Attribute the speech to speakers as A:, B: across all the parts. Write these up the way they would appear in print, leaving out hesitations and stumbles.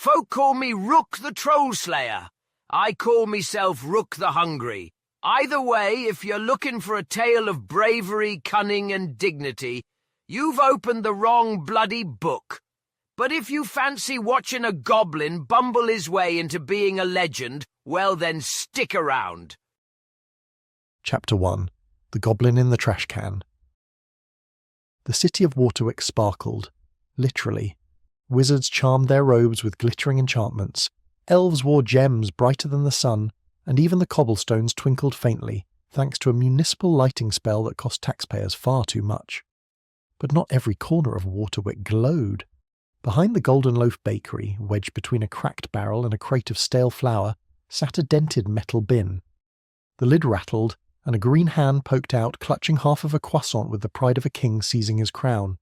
A: Folk call me Rook the Troll Slayer. I call myself Rook the Hungry. Either way, if you're looking for a tale of bravery, cunning, and dignity, you've opened the wrong bloody book. But if you fancy watching a goblin bumble his way into being a legend, well then stick around.
B: Chapter 1. The Goblin in the Trash Can. The city of Waterwick sparkled, literally. Wizards charmed their robes with glittering enchantments, elves wore gems brighter than the sun, and even the cobblestones twinkled faintly, thanks to a municipal lighting spell that cost taxpayers far too much. But not every corner of Waterwick glowed. Behind the Golden Loaf bakery, wedged between a cracked barrel and a crate of stale flour, sat a dented metal bin. The lid rattled, and a green hand poked out, clutching half of a croissant with the pride of a king seizing his crown.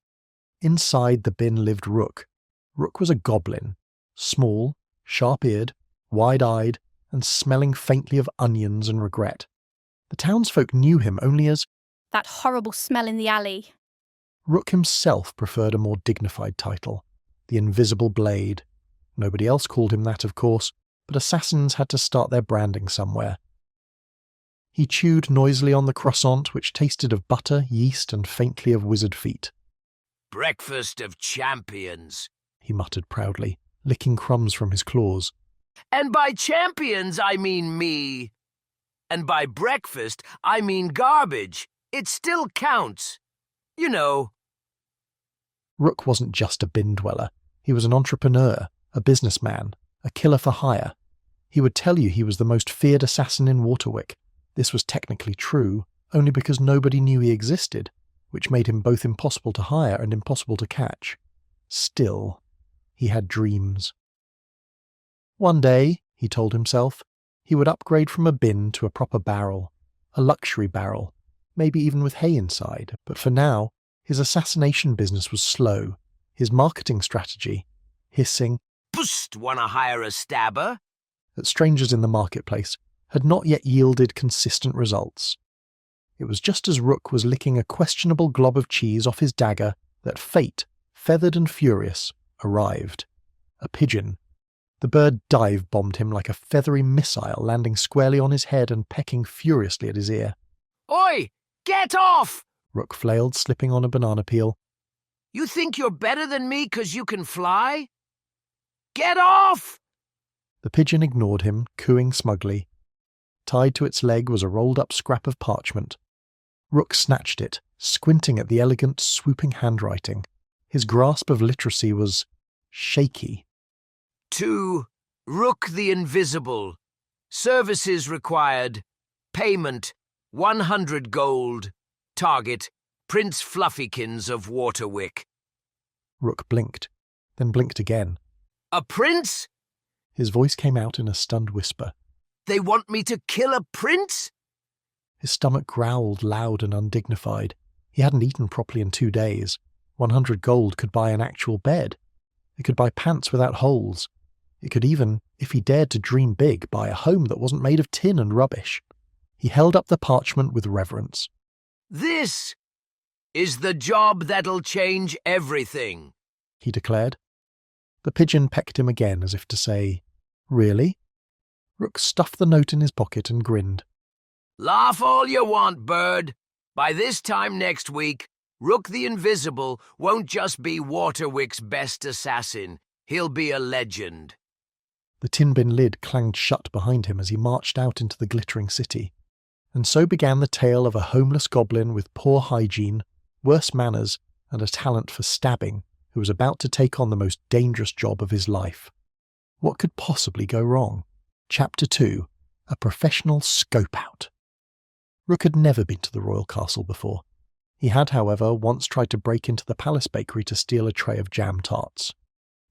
B: Inside the bin lived Rook. Rook was a goblin, small, sharp-eared, wide-eyed, and smelling faintly of onions and regret. The townsfolk knew him only as
C: that horrible smell in the alley.
B: Rook himself preferred a more dignified title, the Invisible Blade. Nobody else called him that, of course, but assassins had to start their branding somewhere. He chewed noisily on the croissant, which tasted of butter, yeast, and faintly of wizard feet.
A: Breakfast of champions,
B: he muttered proudly, licking crumbs from his claws.
A: And by champions, I mean me. And by breakfast, I mean garbage. It still counts. You know.
B: Rook wasn't just a bin dweller. He was an entrepreneur, a businessman, a killer for hire. He would tell you he was the most feared assassin in Waterwick. This was technically true, only because nobody knew he existed, which made him both impossible to hire and impossible to catch. Still, he had dreams. One day, he told himself, he would upgrade from a bin to a proper barrel, a luxury barrel, maybe even with hay inside, but for now, his assassination business was slow, his marketing strategy, hissing,
A: "Psst, wanna hire a stabber?"
B: at strangers in the marketplace, had not yet yielded consistent results. It was just as Rook was licking a questionable glob of cheese off his dagger that fate, feathered and furious, arrived. A pigeon. The bird dive-bombed him like a feathery missile, landing squarely on his head and pecking furiously at his ear.
A: "Oi! Get off!"
B: Rook flailed, slipping on a banana peel.
A: "You think you're better than me 'cause you can fly? Get off!"
B: The pigeon ignored him, cooing smugly. Tied to its leg was a rolled-up scrap of parchment. Rook snatched it, squinting at the elegant, swooping handwriting. His grasp of literacy was shaky.
A: To Rook the Invisible. Services required. Payment 100 gold. Target Prince Fluffykins of Waterwick.
B: Rook blinked, then blinked again.
A: A prince?
B: His voice came out in a stunned whisper.
A: They want me to kill a prince?
B: His stomach growled, loud and undignified. He hadn't eaten properly in 2 days. 100 gold could buy an actual bed. It could buy pants without holes. It could even, if he dared to dream big, buy a home that wasn't made of tin and rubbish. He held up the parchment with reverence.
A: This is the job that'll change everything,
B: he declared. The pigeon pecked him again as if to say, Really? Rook stuffed the note in his pocket and grinned.
A: Laugh all you want, bird. By this time next week, Rook the Invisible won't just be Waterwick's best assassin. He'll be a legend.
B: The tin bin lid clanged shut behind him as he marched out into the glittering city. And so began the tale of a homeless goblin with poor hygiene, worse manners, and a talent for stabbing, who was about to take on the most dangerous job of his life. What could possibly go wrong? Chapter 2. A Professional Scope-Out. Rook had never been to the royal castle before. He had, however, once tried to break into the palace bakery to steal a tray of jam tarts.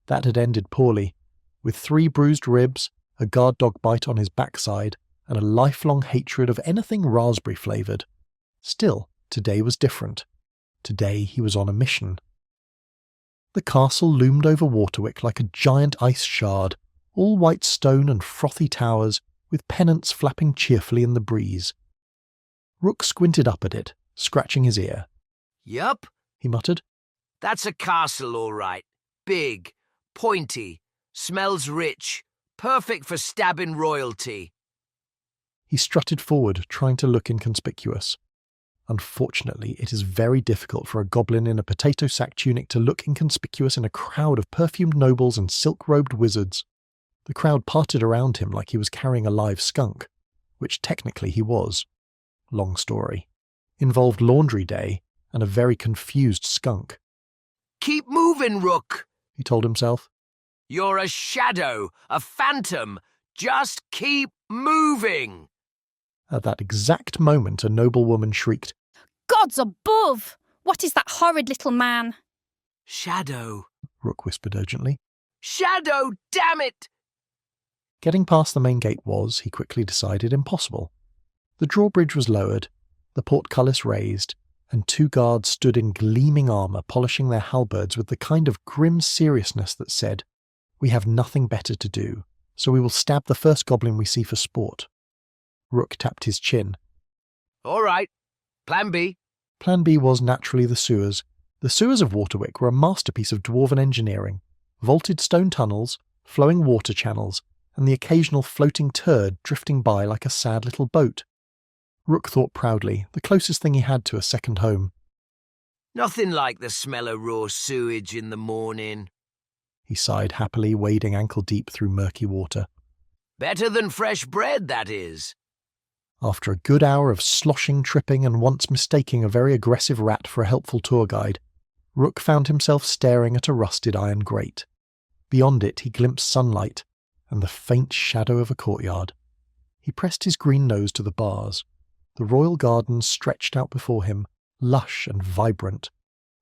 B: That had ended poorly, with 3 bruised ribs, a guard dog bite on his backside, and a lifelong hatred of anything raspberry-flavoured. Still, today was different. Today he was on a mission. The castle loomed over Waterwick like a giant ice shard, all white stone and frothy towers, with pennants flapping cheerfully in the breeze. Rook squinted up at it, scratching his ear.
A: Yup,
B: he muttered.
A: That's a castle, all right. Big, pointy, Smells rich. Perfect for stabbing royalty.
B: He strutted forward, trying to look inconspicuous. Unfortunately, it is very difficult for a goblin in a potato sack tunic to look inconspicuous in a crowd of perfumed nobles and silk-robed wizards. The crowd parted around him like he was carrying a live skunk, which technically he was. Long story. Involved laundry day and a very confused skunk.
A: Keep moving, Rook.
B: He told himself.
A: You're a shadow, a phantom. Just keep moving.
B: At that exact moment, a noblewoman shrieked,
C: Gods above! What is that horrid little man?
A: Shadow.
B: Rook whispered urgently.
A: Shadow, damn it!
B: Getting past the main gate was, he quickly decided, impossible. The drawbridge was lowered, the portcullis raised, and 2 guards stood in gleaming armour polishing their halberds with the kind of grim seriousness that said, "We have nothing better to do, so we will stab the first goblin we see for sport." Rook tapped his chin.
A: All right. Plan B.
B: Plan B was naturally the sewers. The sewers of Waterwick were a masterpiece of dwarven engineering. Vaulted stone tunnels, flowing water channels, and the occasional floating turd drifting by like a sad little boat. Rook thought proudly, the closest thing he had to a second home.
A: Nothing like the smell of raw sewage in the morning.
B: He sighed happily, wading ankle-deep through murky water.
A: Better than fresh bread, that is.
B: After a good hour of sloshing, tripping, and once mistaking a very aggressive rat for a helpful tour guide, Rook found himself staring at a rusted iron grate. Beyond it he glimpsed sunlight and the faint shadow of a courtyard. He pressed his green nose to the bars. The royal gardens stretched out before him, lush and vibrant.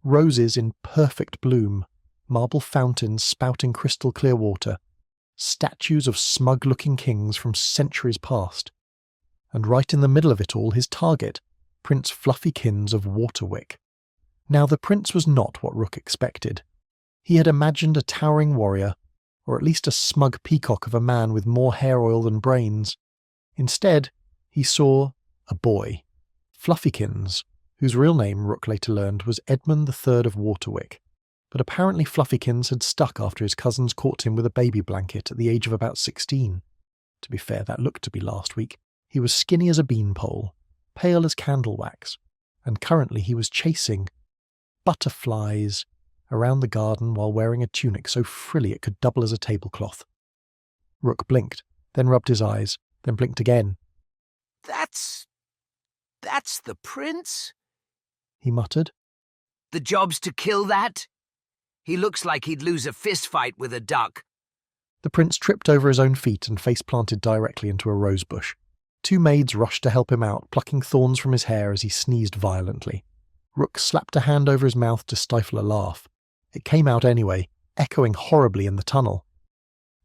B: Roses in perfect bloom, marble fountains spouting crystal clear water, statues of smug-looking kings from centuries past. And right in the middle of it all, his target, Prince Fluffykins of Waterwick. Now the prince was not what Rook expected. He had imagined a towering warrior, or at least a smug peacock of a man with more hair oil than brains. Instead, he saw a boy, Fluffykins, whose real name, Rook later learned, was Edmund III of Waterwick. But apparently Fluffykins had stuck after his cousins caught him with a baby blanket at the age of about 16. To be fair, that looked to be last week. He was skinny as a beanpole, pale as candle wax, and currently he was chasing butterflies around the garden while wearing a tunic so frilly it could double as a tablecloth. Rook blinked, then rubbed his eyes, then blinked again.
A: That's the prince?
B: He muttered.
A: The job's to kill that? He looks like he'd lose a fist fight with a duck.
B: The prince tripped over his own feet and face-planted directly into a rosebush. 2 maids rushed to help him out, plucking thorns from his hair as he sneezed violently. Rook slapped a hand over his mouth to stifle a laugh. It came out anyway, echoing horribly in the tunnel.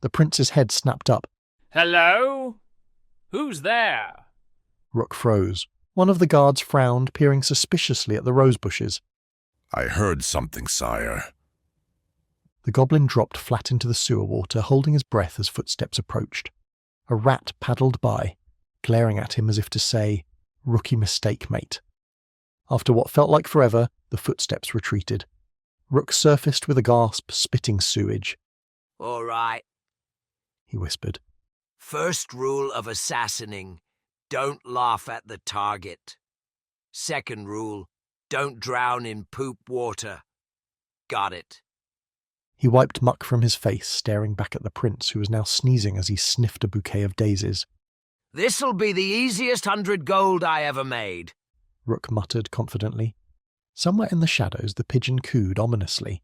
B: The prince's head snapped up.
D: Hello? Who's there?
B: Rook froze. One of the guards frowned, peering suspiciously at the rosebushes.
E: I heard something, sire.
B: The goblin dropped flat into the sewer water, holding his breath as footsteps approached. A rat paddled by, glaring at him as if to say, "Rookie mistake, mate." After what felt like forever, the footsteps retreated. Rook surfaced with a gasp, spitting sewage.
A: All right.
B: He whispered.
A: First rule of assassinating, don't laugh at the target. Second rule, don't drown in poop water. Got it.
B: He wiped muck from his face, staring back at the prince, who was now sneezing as he sniffed a bouquet of daisies.
A: This'll be the easiest 100 gold I ever made.
B: Rook muttered confidently. Somewhere in the shadows the pigeon cooed ominously,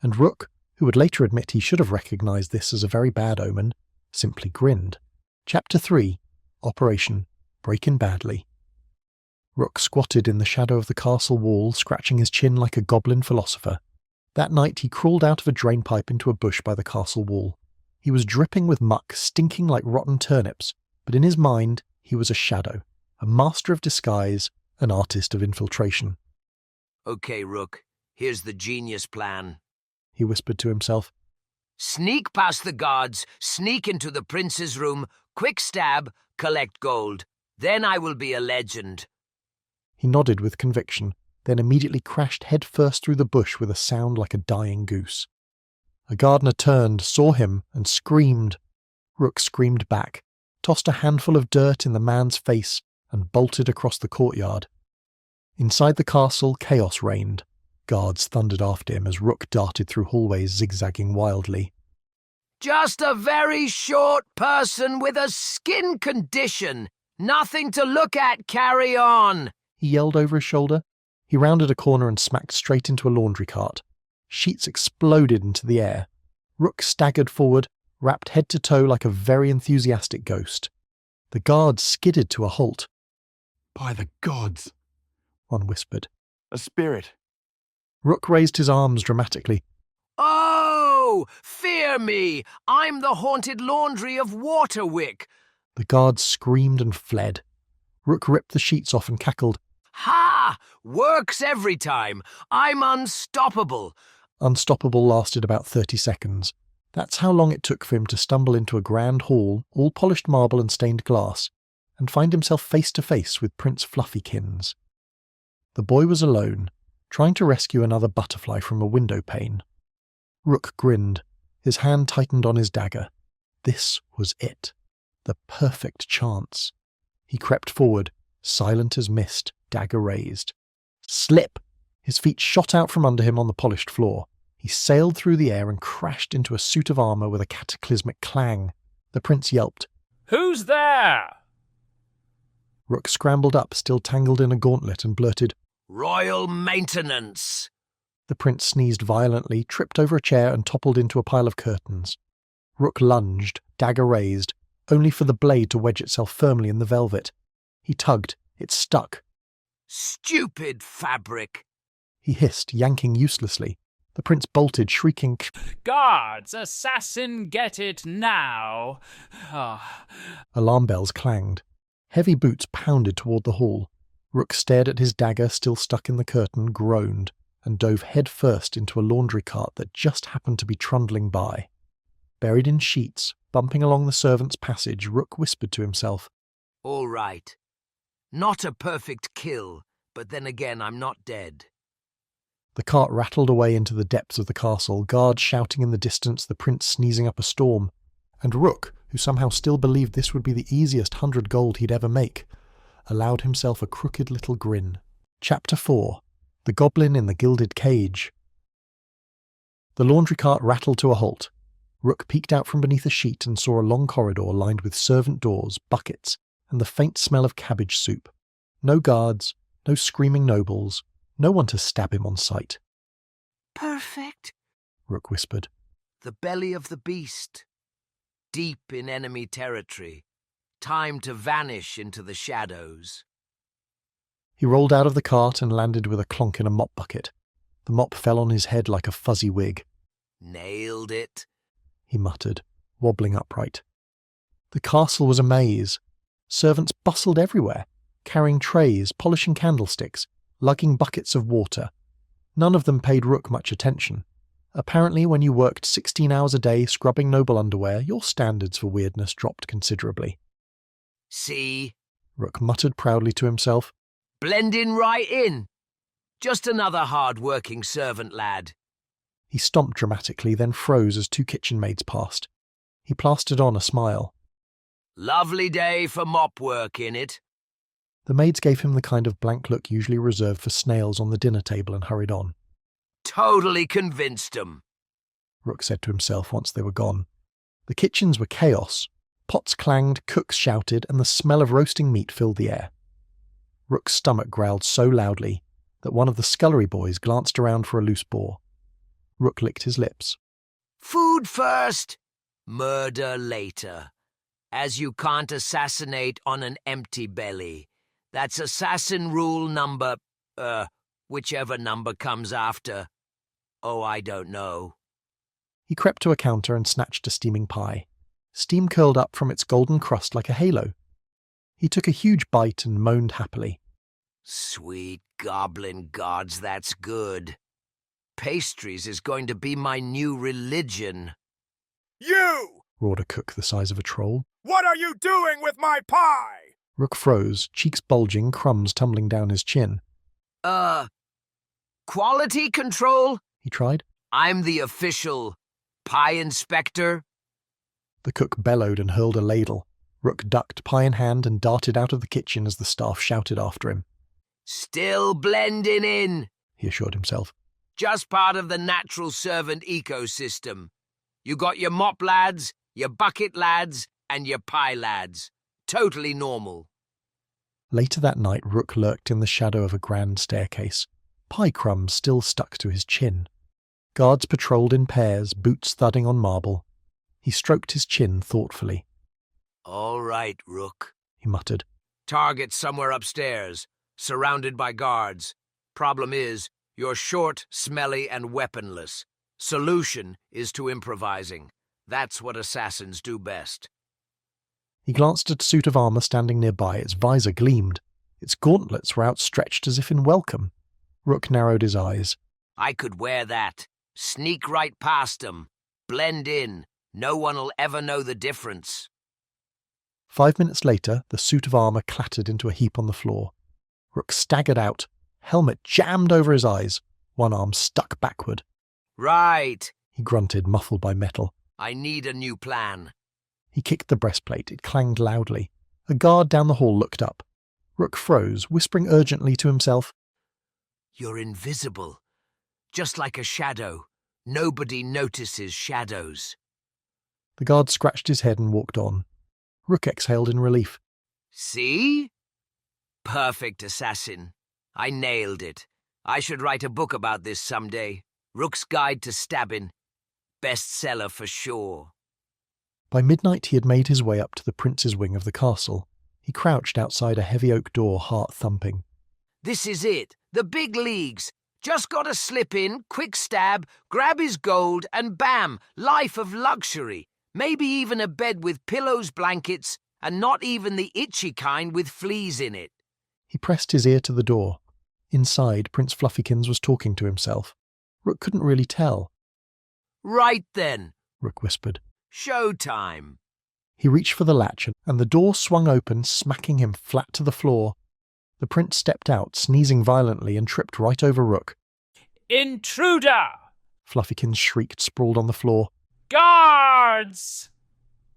B: and Rook, who would later admit he should have recognised this as a very bad omen, simply grinned. Chapter 3. Operation Breakin' Badly. Rook squatted in the shadow of the castle wall, scratching his chin like a goblin philosopher. That night he crawled out of a drainpipe into a bush by the castle wall. He was dripping with muck, stinking like rotten turnips, but in his mind he was a shadow, a master of disguise, an artist of infiltration.
A: Okay, Rook, here's the genius plan.
B: He whispered to himself.
A: Sneak past the guards, sneak into the prince's room, quick stab, collect gold. Then I will be a legend.
B: He nodded with conviction, then immediately crashed headfirst through the bush with a sound like a dying goose. A gardener turned, saw him, and screamed. Rook screamed back, tossed a handful of dirt in the man's face, and bolted across the courtyard. Inside the castle, chaos reigned. Guards thundered after him as Rook darted through hallways zigzagging wildly.
A: Just a very short person with a skin condition. Nothing to look at, carry on.
B: He yelled over his shoulder. He rounded a corner and smacked straight into a laundry cart. Sheets exploded into the air. Rook staggered forward, wrapped head to toe like a very enthusiastic ghost. The guards skidded to a halt.
F: By the gods,
B: One whispered.
F: a spirit.
B: Rook raised his arms dramatically.
A: Oh, fear me. I'm the haunted laundry of Waterwick.
B: The guards screamed and fled. Rook ripped the sheets off and cackled.
A: Ha! Works every time. I'm unstoppable.
B: Unstoppable lasted about 30 seconds. That's how long it took for him to stumble into a grand hall, all polished marble and stained glass, and find himself face to face with Prince Fluffykins. The boy was alone, trying to rescue another butterfly from a window pane. Rook grinned. His hand tightened on his dagger. This was it. The perfect chance. He crept forward, silent as mist, dagger raised. Slip! His feet shot out from under him on the polished floor. He sailed through the air and crashed into a suit of armour with a cataclysmic clang. The prince yelped.
D: Who's there?
B: Rook scrambled up, still tangled in a gauntlet, and blurted,
A: Royal maintenance.
B: The prince sneezed violently, tripped over a chair and toppled into a pile of curtains. Rook lunged, dagger raised, only for the blade to wedge itself firmly in the velvet. He tugged. It stuck.
A: Stupid fabric.
B: He hissed, yanking uselessly. The prince bolted, shrieking.
D: Guards, assassin, get it now. Ah.
B: Alarm bells clanged. Heavy boots pounded toward the hall. Rook stared at his dagger still stuck in the curtain, groaned, and dove head first into a laundry cart that just happened to be trundling by. Buried in sheets, bumping along the servants' passage, Rook whispered to himself,
A: All right. Not a perfect kill, but then again I'm not dead.
B: The cart rattled away into the depths of the castle, guards shouting in the distance, the prince sneezing up a storm, and Rook, who somehow still believed this would be the easiest 100 gold he'd ever make, allowed himself a crooked little grin. Chapter 4. The Goblin in the Gilded Cage. The laundry cart rattled to a halt. Rook peeked out from beneath a sheet and saw a long corridor lined with servant doors, buckets, and the faint smell of cabbage soup. No guards, no screaming nobles, no one to stab him on sight.
A: Perfect.
B: Rook whispered.
A: The belly of the beast. Deep in enemy territory. Time to vanish into the shadows.
B: He rolled out of the cart and landed with a clonk in a mop bucket. The mop fell on his head like a fuzzy wig.
A: Nailed it.
B: He muttered, wobbling upright. The castle was a maze. Servants bustled everywhere, carrying trays, polishing candlesticks, lugging buckets of water. None of them paid Rook much attention. Apparently, when you worked 16 hours a day scrubbing noble underwear, your standards for weirdness dropped considerably.
A: See?
B: Rook muttered proudly to himself.
A: Blending right in. Just another hard-working servant lad.
B: He stomped dramatically, then froze as 2 kitchen maids passed. He plastered on a smile.
A: Lovely day for mop work, innit?
B: The maids gave him the kind of blank look usually reserved for snails on the dinner table and hurried on.
A: Totally convinced 'em.
B: Rook said to himself once they were gone. The kitchens were chaos. Pots clanged, cooks shouted, and the smell of roasting meat filled the air. Rook's stomach growled so loudly that one of the scullery boys glanced around for a loose boar. Rook licked his lips.
A: Food first, murder later. As you can't assassinate on an empty belly. That's assassin rule number, whichever number comes after. Oh, I don't know.
B: He crept to a counter and snatched a steaming pie. Steam curled up from its golden crust like a halo. He took a huge bite and moaned happily.
A: Sweet goblin gods, that's good. Pastries is going to be my new religion.
F: You!
B: Roared a cook the size of a troll.
F: What are you doing with my pie?
B: Rook froze, cheeks bulging, crumbs tumbling down his chin.
A: Quality control?
B: He tried.
A: I'm the official pie inspector?
B: The cook bellowed and hurled a ladle. Rook ducked, pie in hand, and darted out of the kitchen as the staff shouted after him.
A: Still blending in,
B: He assured himself.
A: just part of the natural servant ecosystem. You got your mop lads, your bucket lads, and your pie lads. Totally normal.
B: Later that night, Rook lurked in the shadow of a grand staircase. Pie crumbs still stuck to his chin. Guards patrolled in pairs, boots thudding on marble. He stroked his chin thoughtfully.
A: All right, Rook.
B: He muttered.
A: Target somewhere upstairs, surrounded by guards. Problem is, you're short, smelly, and weaponless. Solution is to improvising. That's what assassins do best.
B: He glanced at a suit of armour standing nearby. Its visor gleamed. Its gauntlets were outstretched as if in welcome. Rook narrowed his eyes.
A: I could wear that. Sneak right past 'em. Blend in. No one'll ever know the difference.
B: 5 minutes later, the suit of armour clattered into a heap on the floor. Rook staggered out, helmet jammed over his eyes, one arm stuck backward.
A: Right.
B: He grunted, muffled by metal.
A: I need a new plan.
B: He kicked the breastplate. It clanged loudly. A guard down the hall looked up. Rook froze, whispering urgently to himself.
A: You're invisible. Just like a shadow. Nobody notices shadows.
B: The guard scratched his head and walked on. Rook exhaled in relief.
A: See? Perfect assassin. I nailed it. I should write a book about this someday. Rook's Guide to Stabbing. Bestseller for sure.
B: By midnight he had made his way up to the prince's wing of the castle. He crouched outside a heavy oak door, heart thumping.
A: This is it. The big leagues. Just gotta slip in, quick stab, grab his gold, and bam, life of luxury. Maybe even a bed with pillows, blankets, and not even the itchy kind with fleas in it.
B: He pressed his ear to the door. Inside, Prince Fluffykins was talking to himself. Rook couldn't really tell.
A: Right then,
B: Rook whispered.
A: showtime.
B: He reached for the latch, and the door swung open, smacking him flat to the floor. The prince stepped out, sneezing violently, and tripped right over Rook.
D: Intruder!
B: Fluffykins shrieked, sprawled on the floor.
D: Guards!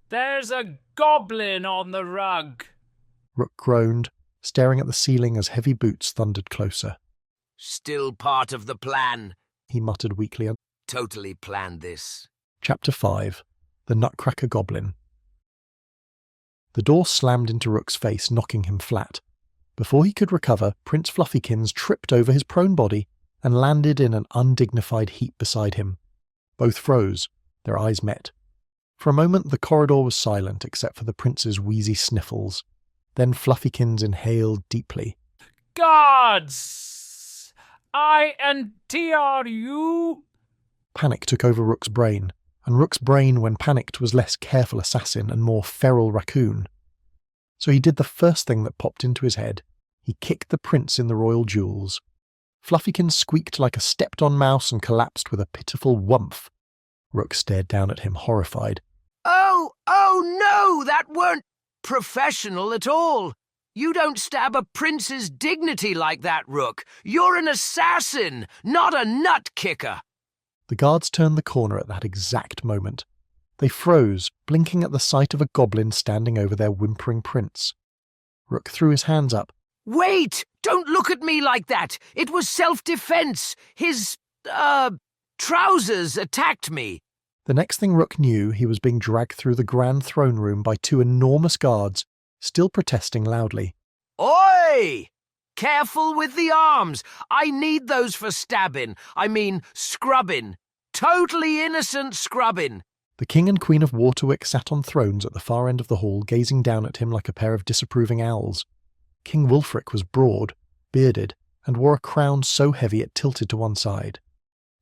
D: There's a goblin on the rug.
B: Rook groaned, staring at the ceiling as heavy boots thundered closer.
A: Still part of the plan.
B: He muttered weakly.
A: Totally planned this.
B: Chapter 5. The Nutcracker Goblin. The door slammed into Rook's face, knocking him flat. Before he could recover, Prince Fluffykins tripped over his prone body and landed in an undignified heap beside him. Both froze. Their eyes met. For a moment the corridor was silent except for the prince's wheezy sniffles. Then Fluffykins inhaled deeply.
D: Guards! INTRU?
B: Panic took over Rook's brain, and Rook's brain, when panicked, was less careful assassin and more feral raccoon. So he did the first thing that popped into his head. He kicked the prince in the royal jewels. Fluffykins squeaked like a stepped-on mouse and collapsed with a pitiful whumph. Rook stared down at him, horrified.
A: Oh no, that weren't professional at all. You don't stab a prince's dignity like that, Rook. You're an assassin, not a nut kicker.
B: The guards turned the corner at that exact moment. They froze, blinking at the sight of a goblin standing over their whimpering prince. Rook threw his hands up.
A: Wait! Don't look at me like that! It was self-defense! His, trousers attacked me!
B: The next thing Rook knew, he was being dragged through the grand throne room by two enormous guards, still protesting loudly.
A: Oi! Careful with the arms! I need those for stabbing. I mean, scrubbing. Totally innocent scrubbing.
B: The King and Queen of Waterwick sat on thrones at the far end of the hall, gazing down at him like a pair of disapproving owls. King Wulfric was broad, bearded, and wore a crown so heavy it tilted to one side.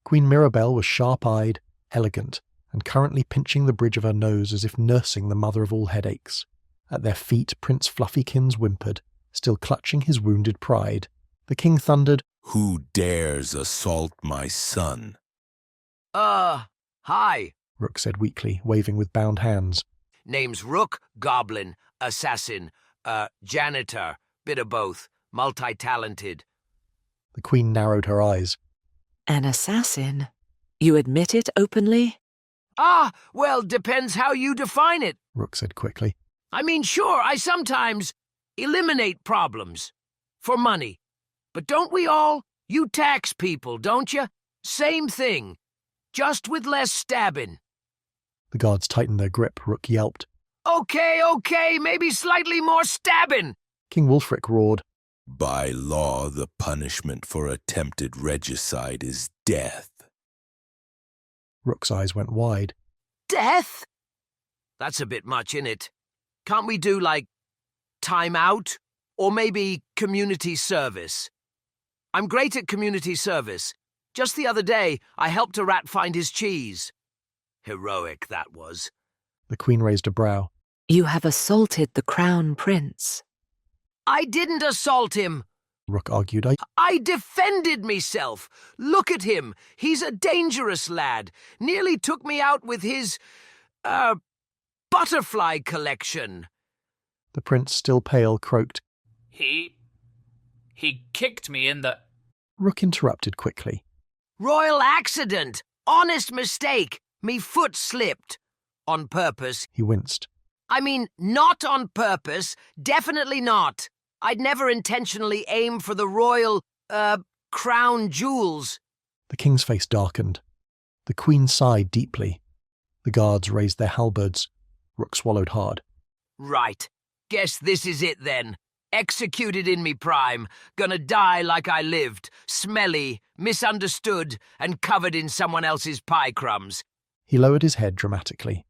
B: Queen Mirabelle was sharp-eyed, elegant, and currently pinching the bridge of her nose as if nursing the mother of all headaches. At their feet, Prince Fluffykins whimpered, still clutching his wounded pride. The king thundered,
E: Who dares assault my son?
A: Hi.
B: Rook said weakly, waving with bound hands.
A: Name's Rook, Goblin, Assassin, Janitor, bit of both, multi-talented.
B: The queen narrowed her eyes.
G: An assassin? You admit it openly?
A: Ah, well, depends how you define it.
B: Rook said quickly.
A: I mean, sure, I sometimes eliminate problems for money. But don't we all? You tax people, don't you? Same thing, just with less stabbing.
B: The guards tightened their grip. Rook yelped.
A: Okay, maybe slightly more stabbing.
B: King Wulfric roared.
E: By law, the punishment for attempted regicide is death.
B: Rook's eyes went wide.
A: Death? That's a bit much, innit? Can't we do, like, time out? Or maybe community service? I'm great at community service. Just the other day, I helped a rat find his cheese. Heroic, that was.
B: The Queen raised a brow.
G: You have assaulted the Crown Prince.
A: I didn't assault him.
B: Rook argued.
A: I defended myself. Look at him. He's a dangerous lad. Nearly took me out with his, butterfly collection.
B: The prince, still pale, croaked.
D: He kicked me in the...
B: Rook interrupted quickly.
A: Royal accident. Honest mistake. Me foot slipped. On purpose.
B: He winced.
A: I mean, not on purpose. Definitely not. I'd never intentionally aim for the royal, crown jewels.
B: The king's face darkened. The Queen sighed deeply. The guards raised their halberds. Rook swallowed hard.
A: Right. Guess this is it then. Executed in me prime. Gonna die like I lived. Smelly, misunderstood, and covered in someone else's pie crumbs.
B: He lowered his head dramatically.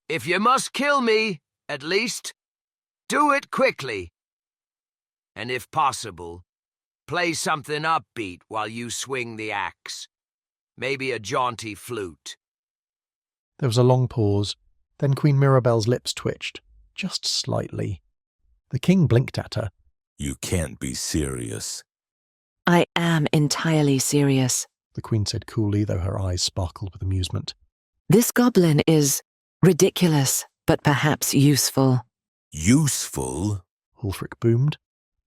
A: If you must kill me, at least, do it quickly. And if possible, play something upbeat while you swing the axe. Maybe a jaunty flute.
B: There was a long pause. Then Queen Mirabelle's lips twitched, just slightly. The king blinked at her.
E: You can't be serious.
G: I am entirely serious.
B: The Queen said coolly, though her eyes sparkled with amusement.
G: This goblin is ridiculous, but perhaps useful.
E: Useful?
B: Wulfric boomed.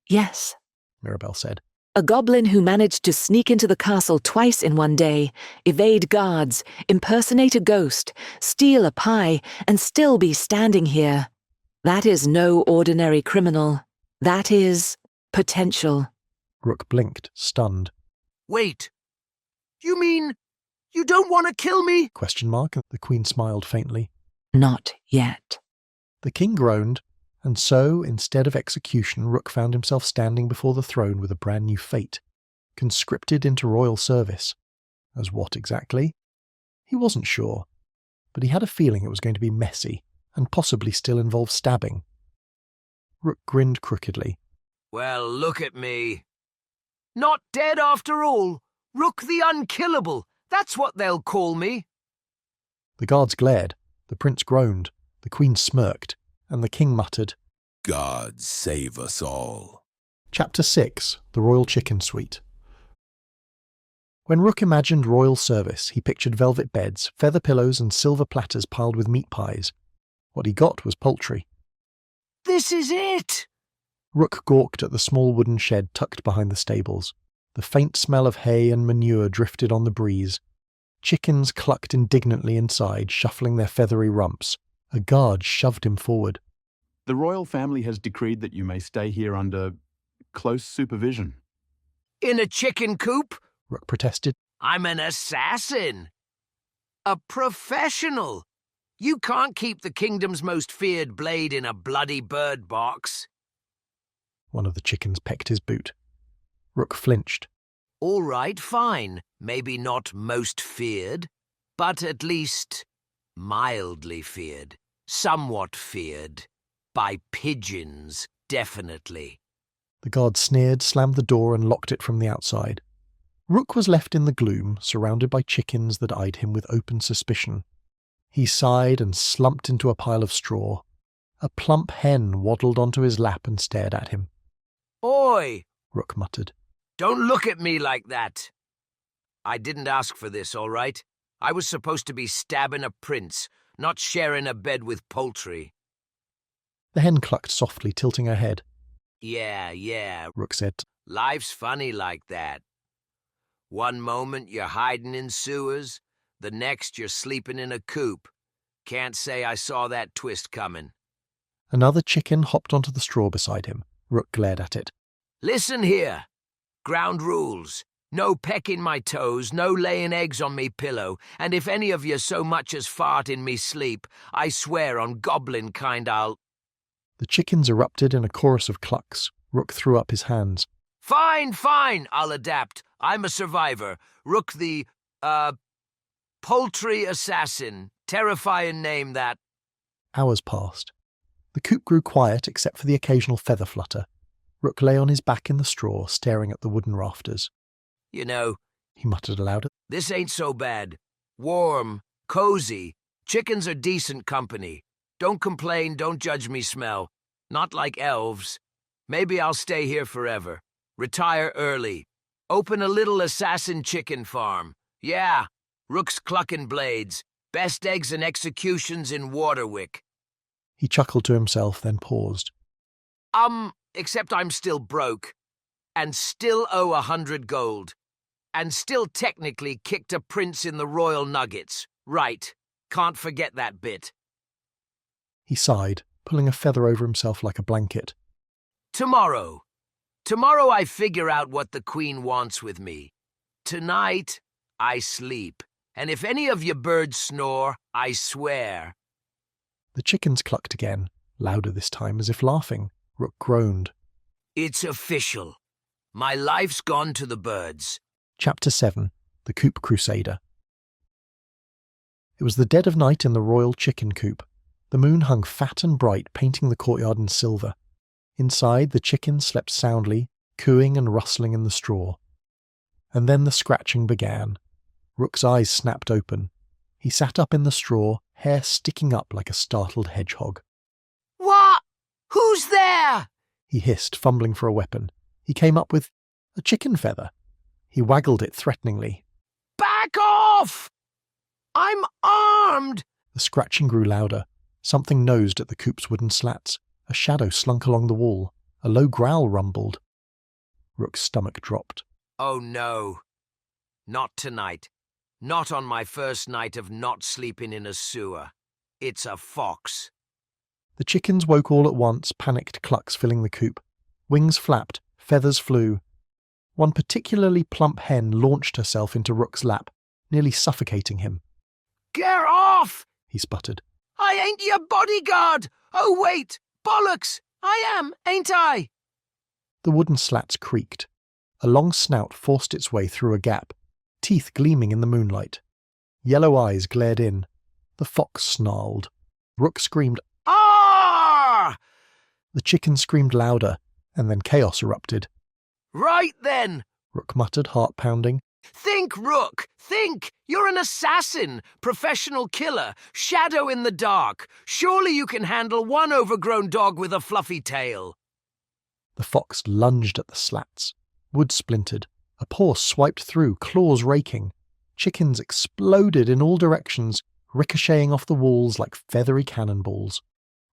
G: Yes.
B: Mirabelle said.
G: A goblin who managed to sneak into the castle twice in one day, evade guards, impersonate a ghost, steal a pie, and still be standing here. That is no ordinary criminal. That is potential.
B: Rook blinked, stunned.
A: Wait. You mean you don't want to kill me? ?
B: The Queen smiled faintly.
G: Not yet.
B: The king groaned, and so, instead of execution, Rook found himself standing before the throne with a brand new fate, conscripted into royal service. As what exactly? He wasn't sure, but he had a feeling it was going to be messy, and possibly still involve stabbing. Rook grinned crookedly.
A: Well, look at me. Not dead after all. Rook the Unkillable. That's what they'll call me.
B: The guards glared, the prince groaned, the Queen smirked, and the king muttered,
E: God save us all.
B: Chapter 6, The Royal Chicken Suite. When Rook imagined royal service, he pictured velvet beds, feather pillows, and silver platters piled with meat pies. What he got was poultry.
A: This is it!
B: Rook gawked at the small wooden shed tucked behind the stables. The faint smell of hay and manure drifted on the breeze. Chickens clucked indignantly inside, shuffling their feathery rumps. A guard shoved him forward.
F: The royal family has decreed that you may stay here under close supervision.
A: In a chicken coop?
B: Rook protested.
A: I'm an assassin. A professional. You can't keep the kingdom's most feared blade in a bloody bird box.
B: One of the chickens pecked his boot. Rook flinched.
A: All right, fine. Maybe not most feared, but at least mildly feared. Somewhat feared. By pigeons, definitely.
B: The guard sneered, slammed the door, and locked it from the outside. Rook was left in the gloom, surrounded by chickens that eyed him with open suspicion. He sighed and slumped into a pile of straw. A plump hen waddled onto his lap and stared at him.
A: Oi!
B: Rook muttered.
A: Don't look at me like that. I didn't ask for this, all right? I was supposed to be stabbing a prince, not sharing a bed with poultry.
B: The hen clucked softly, tilting her head.
A: Yeah,
B: Rook said.
A: Life's funny like that. One moment you're hiding in sewers, The next you're sleeping in a coop. Can't say I saw that twist coming.
B: Another chicken hopped onto the straw beside him. Rook glared at it.
A: Listen here. Ground rules. No pecking my toes, no laying eggs on me pillow, and if any of you so much as fart in me sleep, I swear on goblin kind I'll—
B: The chickens erupted in a chorus of clucks. Rook threw up his hands.
A: Fine, fine, I'll adapt. I'm a survivor. Rook the, poultry assassin. Terrifying name, that.
B: Hours passed. The coop grew quiet except for the occasional feather flutter. Rook lay on his back in the straw, staring at the wooden rafters.
A: You know,
B: He muttered aloud.
A: this ain't so bad. Warm, cozy. Chickens are decent company. Don't complain, don't judge me smell. Not like elves. Maybe I'll stay here forever. Retire early. Open a little assassin chicken farm. Yeah, Rook's clucking blades. Best eggs and executions in Waterwick.
B: He chuckled to himself, then paused.
A: Except I'm still broke. And still owe 100 gold. And still technically kicked a prince in the royal nuggets. Right. Can't forget that bit.
B: He sighed, pulling a feather over himself like a blanket.
A: Tomorrow. Tomorrow I figure out what the queen wants with me. Tonight, I sleep. And if any of you birds snore, I swear.
B: The chickens clucked again, louder this time, as if laughing. Rook groaned.
A: It's official. My life's gone to the birds.
B: Chapter 7. The Coop Crusader. It was the dead of night in the royal chicken coop. The moon hung fat and bright, painting the courtyard in silver. Inside, the chickens slept soundly, cooing and rustling in the straw. And then the scratching began. Rook's eyes snapped open. He sat up in the straw, hair sticking up like a startled hedgehog.
A: What? Who's there?
B: He hissed, fumbling for a weapon. He came up with a chicken feather. He waggled it threateningly.
A: Back off! I'm armed!
B: The scratching grew louder. Something nosed at the coop's wooden slats. A shadow slunk along the wall. A low growl rumbled. Rook's stomach dropped.
A: Oh no. Not tonight. Not on my first night of not sleeping in a sewer. It's a fox.
B: The chickens woke all at once, panicked clucks filling the coop. Wings flapped, feathers flew. One particularly plump hen launched herself into Rook's lap, nearly suffocating him.
A: Get off!
B: He sputtered.
A: I ain't your bodyguard! Oh wait! Bollocks! I am, ain't I?
B: The wooden slats creaked. A long snout forced its way through a gap, teeth gleaming in the moonlight. Yellow eyes glared in. The fox snarled. Rook screamed,
A: Ah!
B: The chicken screamed louder, and then chaos erupted.
A: Right then!
B: Rook muttered, heart pounding.
A: Think, Rook! Think! You're an assassin, professional killer, shadow in the dark. Surely you can handle one overgrown dog with a fluffy tail.
B: The fox lunged at the slats. Wood splintered. A paw swiped through, claws raking. Chickens exploded in all directions, ricocheting off the walls like feathery cannonballs.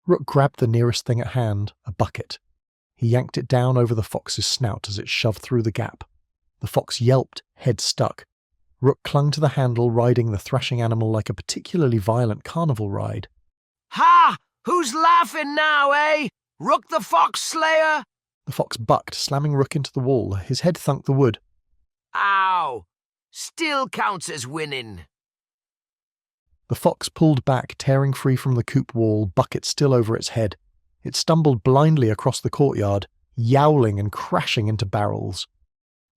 B: Rook grabbed the nearest thing at hand, a bucket. He yanked it down over the fox's snout as it shoved through the gap. The fox yelped, head stuck. Rook clung to the handle, riding the thrashing animal like a particularly violent carnival ride.
A: Ha! Who's laughing now, eh? Rook the Fox Slayer?
B: The fox bucked, slamming Rook into the wall. His head thunked the wood.
A: Ow! Still counts as winning.
B: The fox pulled back, tearing free from the coop wall, bucket still over its head. It stumbled blindly across the courtyard, yowling and crashing into barrels.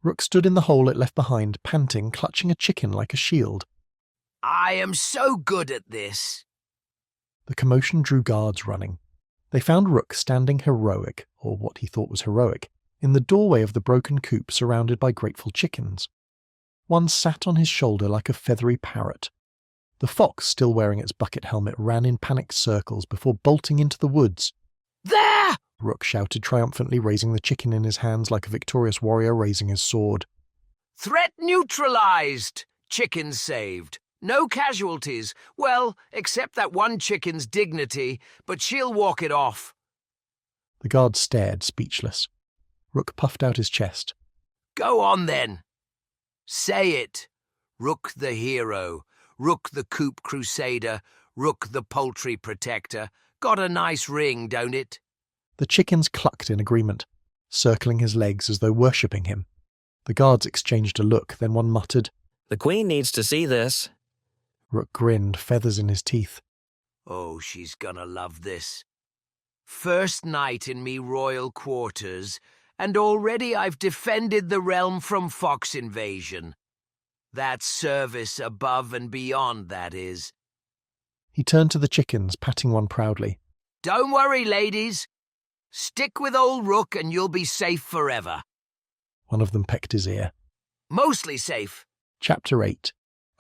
B: Rook stood in the hole it left behind, panting, clutching a chicken like a shield.
A: I am so good at this.
B: The commotion drew guards running. They found Rook standing heroic, or what he thought was heroic, in the doorway of the broken coop surrounded by grateful chickens. One sat on his shoulder like a feathery parrot. The fox, still wearing its bucket helmet, ran in panicked circles before bolting into the woods.
A: There!
B: Rook shouted triumphantly, raising the chicken in his hands like a victorious warrior raising his sword.
A: Threat neutralized. Chicken saved. No casualties. Well, except that one chicken's dignity, but she'll walk it off.
B: The guard stared, speechless. Rook puffed out his chest.
A: Go on then. Say it. Rook the hero. Rook the coop crusader, Rook the poultry protector. Got a nice ring, don't it?
B: The chickens clucked in agreement, circling his legs as though worshipping him. The guards exchanged a look, then one muttered,
H: The Queen needs to see this.
B: Rook grinned, feathers in his teeth.
A: Oh, she's gonna love this. First night in me royal quarters, and already I've defended the realm from fox invasion. That's service above and beyond, that is.
B: He turned to the chickens, patting one proudly.
A: Don't worry, ladies. Stick with old Rook and you'll be safe forever.
B: One of them pecked his ear.
A: Mostly safe.
B: Chapter 8.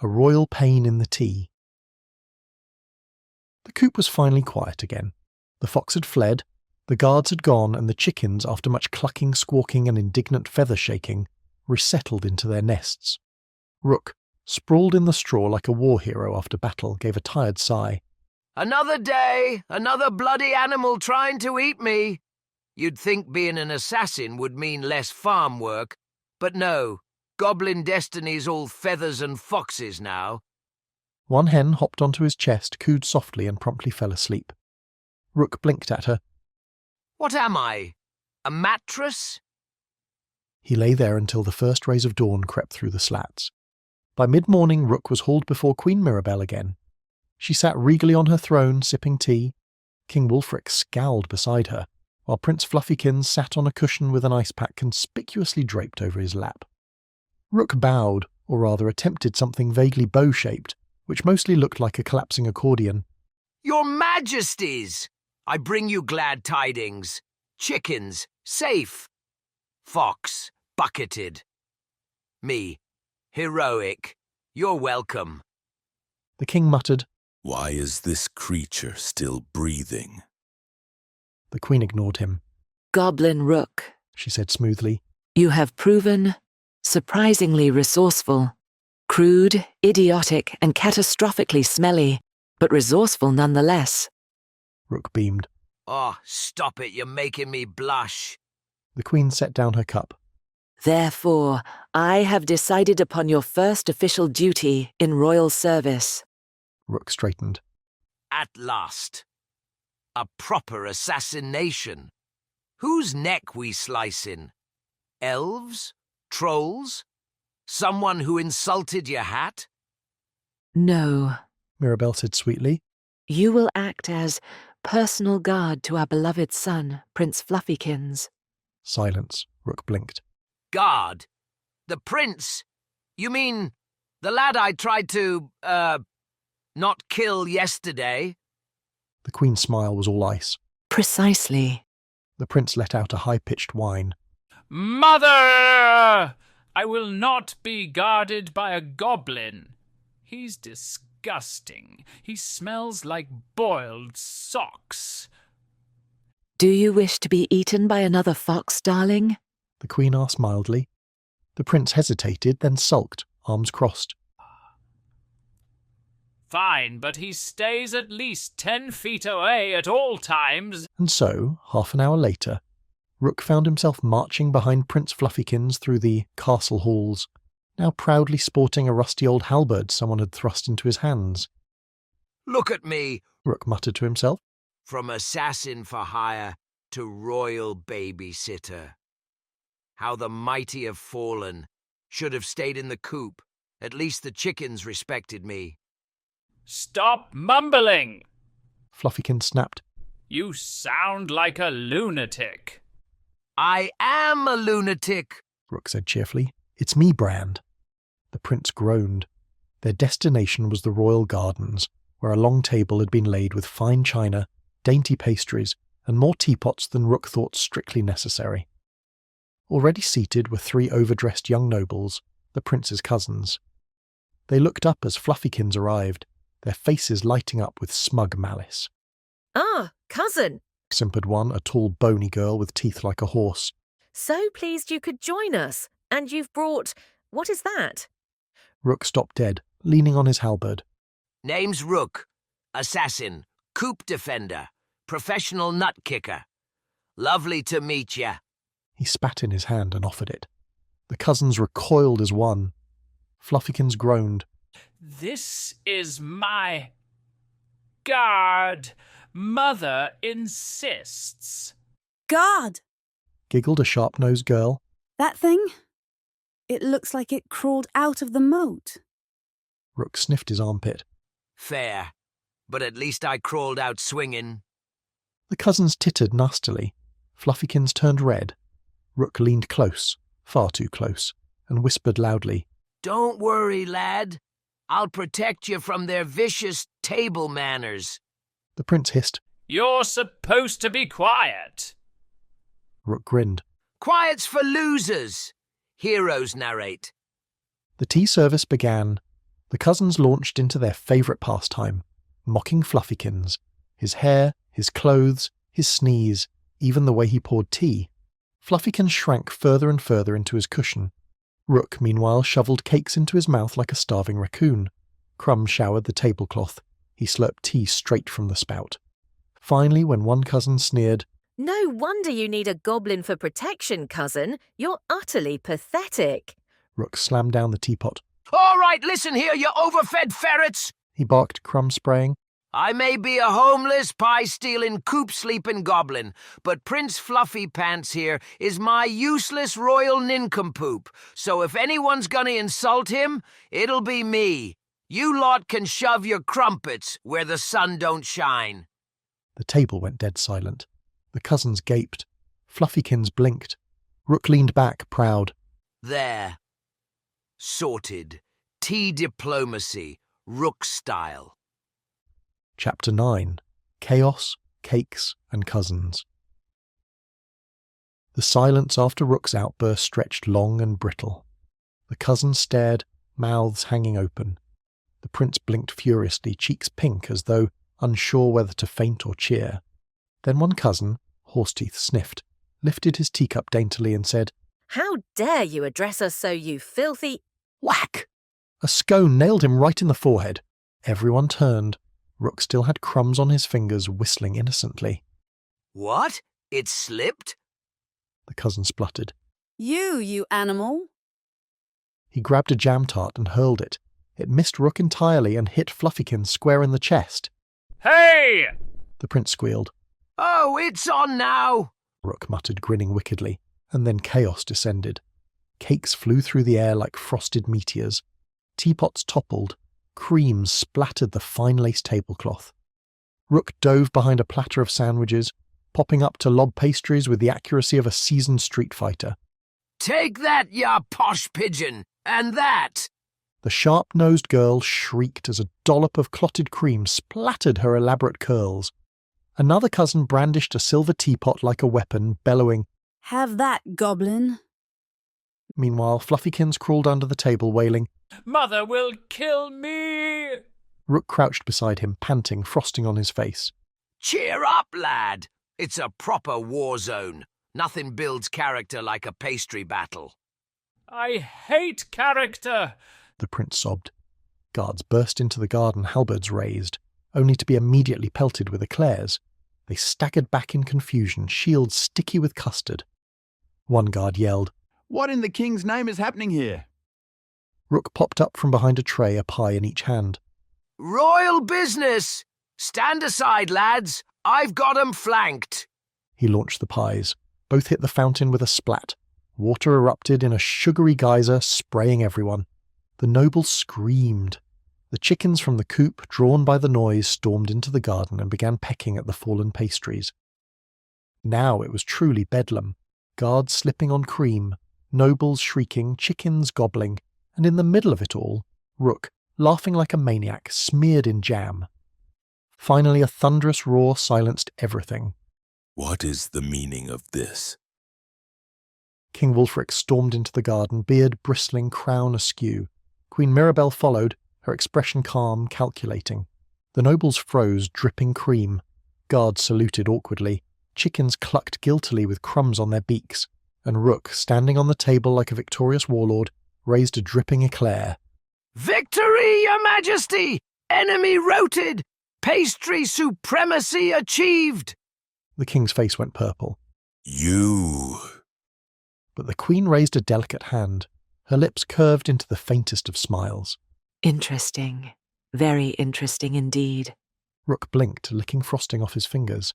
B: A Royal Pain in the Tea. The coop was finally quiet again. The fox had fled, the guards had gone, and the chickens, after much clucking, squawking, and indignant feather shaking, resettled into their nests. Rook, sprawled in the straw like a war hero after battle, gave a tired sigh.
A: Another day, another bloody animal trying to eat me. You'd think being an assassin would mean less farm work, but no, goblin destiny's all feathers and foxes now.
B: One hen hopped onto his chest, cooed softly, and promptly fell asleep. Rook blinked at her.
A: What am I? A mattress?
B: He lay there until the first rays of dawn crept through the slats. By mid-morning, Rook was hauled before Queen Mirabelle again. She sat regally on her throne, sipping tea. King Wulfric scowled beside her, while Prince Fluffykins sat on a cushion with an ice pack conspicuously draped over his lap. Rook bowed, or rather attempted something vaguely bow-shaped, which mostly looked like a collapsing accordion.
A: Your Majesties! I bring you glad tidings. Chickens, safe. Fox, bucketed. Me, heroic. You're welcome.
B: The king muttered.
E: Why is this creature still breathing?
B: The queen ignored him.
G: Goblin Rook,
B: She said smoothly.
G: you have proven surprisingly resourceful. Crude, idiotic, and catastrophically smelly, but resourceful nonetheless.
B: Rook beamed.
A: Oh, stop it, you're making me blush.
B: The queen set down her cup.
G: Therefore, I have decided upon your first official duty in royal service.
B: Rook straightened.
A: At last. A proper assassination. Whose neck we slicin'? Elves? Trolls? Someone who insulted your hat?
G: No,
B: Mirabelle said sweetly.
G: you will act as personal guard to our beloved son, Prince Fluffykins.
B: Silence. Rook blinked.
A: Guard? The prince? You mean the lad I tried to, not kill yesterday?
B: The queen's smile was all ice.
G: Precisely.
B: The prince let out a high-pitched whine.
D: Mother! I will not be guarded by a goblin. He's disgusting. He smells like boiled socks.
G: Do you wish to be eaten by another fox, darling?
B: The queen asked mildly. The prince hesitated, then sulked, arms crossed.
D: Fine, but he stays at least 10 feet away at all times.
B: And so, half an hour later, Rook found himself marching behind Prince Fluffykins through the castle halls, now proudly sporting a rusty old halberd someone had thrust into his hands.
A: Look at me,
B: Rook muttered to himself.
A: from assassin for hire to royal babysitter. How the mighty have fallen. Should have stayed in the coop. At least the chickens respected me.
D: Stop mumbling!
B: Fluffykins snapped.
D: You sound like a lunatic.
A: I am a lunatic.
B: Rook said cheerfully. It's me, Brand. The prince groaned. Their destination was the royal gardens, where a long table had been laid with fine china, dainty pastries, and more teapots than Rook thought strictly necessary. Already seated were 3 overdressed young nobles, the prince's cousins. They looked up as Fluffykins arrived, their faces lighting up with smug malice.
I: Ah, cousin.
B: Simpered one, a tall, bony girl with teeth like a horse.
I: So pleased you could join us. And you've brought... what is that?
B: Rook stopped dead, leaning on his halberd.
A: Name's Rook. Assassin. Coop defender. Professional nut kicker. Lovely to meet ya.
B: He spat in his hand and offered it. The cousins recoiled as one. Fluffykins groaned.
D: This is my guard. Mother insists.
J: Guard!
B: Giggled a sharp-nosed girl.
J: That thing? It looks like it crawled out of the moat.
B: Rook sniffed his armpit.
A: Fair, but at least I crawled out swinging.
B: The cousins tittered nastily. Fluffykins turned red. Rook leaned close, far too close, and whispered loudly,
A: Don't worry, lad. I'll protect you from their vicious table manners.
B: The prince hissed.
D: You're supposed to be quiet.
B: Rook grinned.
A: Quiet's for losers. Heroes narrate.
B: The tea service began. The cousins launched into their favourite pastime, mocking Fluffykins. His hair, his clothes, his sneeze, even the way he poured tea. Fluffykins shrank further and further into his cushion. Rook, meanwhile, shoveled cakes into his mouth like a starving raccoon. Crumb showered the tablecloth. He slurped tea straight from the spout. Finally, when one cousin sneered,
I: No wonder you need a goblin for protection, cousin. You're utterly pathetic.
B: Rook slammed down the teapot.
A: All right, listen here, you overfed ferrets.
B: He barked, Crumb spraying.
A: I may be a homeless, pie-stealing, coop-sleeping goblin, but Prince Fluffy Pants here is my useless royal nincompoop, so if anyone's gonna insult him, it'll be me. You lot can shove your crumpets where the sun don't shine.
B: The table went dead silent. The cousins gaped. Fluffykins blinked. Rook leaned back, proud.
A: There. Sorted. Tea diplomacy. Rook style.
B: Chapter 9. Chaos, Cakes and Cousins. The silence after Rook's outburst stretched long and brittle. The cousins stared, mouths hanging open. The prince blinked furiously, cheeks pink as though unsure whether to faint or cheer. Then one cousin, Horseteeth, sniffed, lifted his teacup daintily and said,
I: How dare you address us so, you filthy...
B: Whack! A scone nailed him right in the forehead. Everyone turned. Rook still had crumbs on his fingers, whistling innocently.
A: What? It slipped?
B: The cousin spluttered.
J: You animal.
B: He grabbed a jam tart and hurled it. It missed Rook entirely and hit Fluffykins square in the chest.
D: Hey!
B: The prince squealed.
A: Oh, it's on now.
B: Rook muttered, grinning wickedly, and then chaos descended. Cakes flew through the air like frosted meteors. Teapots toppled. Cream splattered the fine-lace tablecloth. Rook dove behind a platter of sandwiches, popping up to lob pastries with the accuracy of a seasoned street fighter.
A: Take that, ya posh pigeon, and that.
B: The sharp-nosed girl shrieked as a dollop of clotted cream splattered her elaborate curls. Another cousin brandished a silver teapot like a weapon, bellowing,
J: Have that, goblin.
B: Meanwhile, Fluffykins crawled under the table, wailing,
D: Mother will kill me!
B: Rook crouched beside him, panting, frosting on his face.
A: Cheer up, lad. It's a proper war zone. Nothing builds character like a pastry battle.
D: I hate character!
B: The prince sobbed. Guards burst into the garden, halberds raised, only to be immediately pelted with eclairs. They staggered back in confusion, shields sticky with custard. One guard yelled,
F: What in the king's name is happening here?
B: Rook popped up from behind a tray, a pie in each hand.
A: Royal business! Stand aside, lads. I've got 'em flanked.
B: He launched the pies. Both hit the fountain with a splat. Water erupted in a sugary geyser, spraying everyone. The nobles screamed. The chickens from the coop, drawn by the noise, stormed into the garden and began pecking at the fallen pastries. Now it was truly bedlam. Guards slipping on cream, nobles shrieking, chickens gobbling, and in the middle of it all, Rook, laughing like a maniac, smeared in jam. Finally, a thunderous roar silenced everything.
E: What is the meaning of this?
B: King Wulfric stormed into the garden, beard bristling, crown askew. Queen Mirabelle followed, her expression calm, calculating. The nobles froze, dripping cream. Guards saluted awkwardly. Chickens clucked guiltily with crumbs on their beaks. And Rook, standing on the table like a victorious warlord, raised a dripping eclair.
A: Victory, your majesty! Enemy routed! Pastry supremacy achieved!
B: The king's face went purple.
E: You.
B: But the queen raised a delicate hand. Her lips curved into the faintest of smiles.
G: Interesting. Very interesting indeed.
B: Rook blinked, licking frosting off his fingers.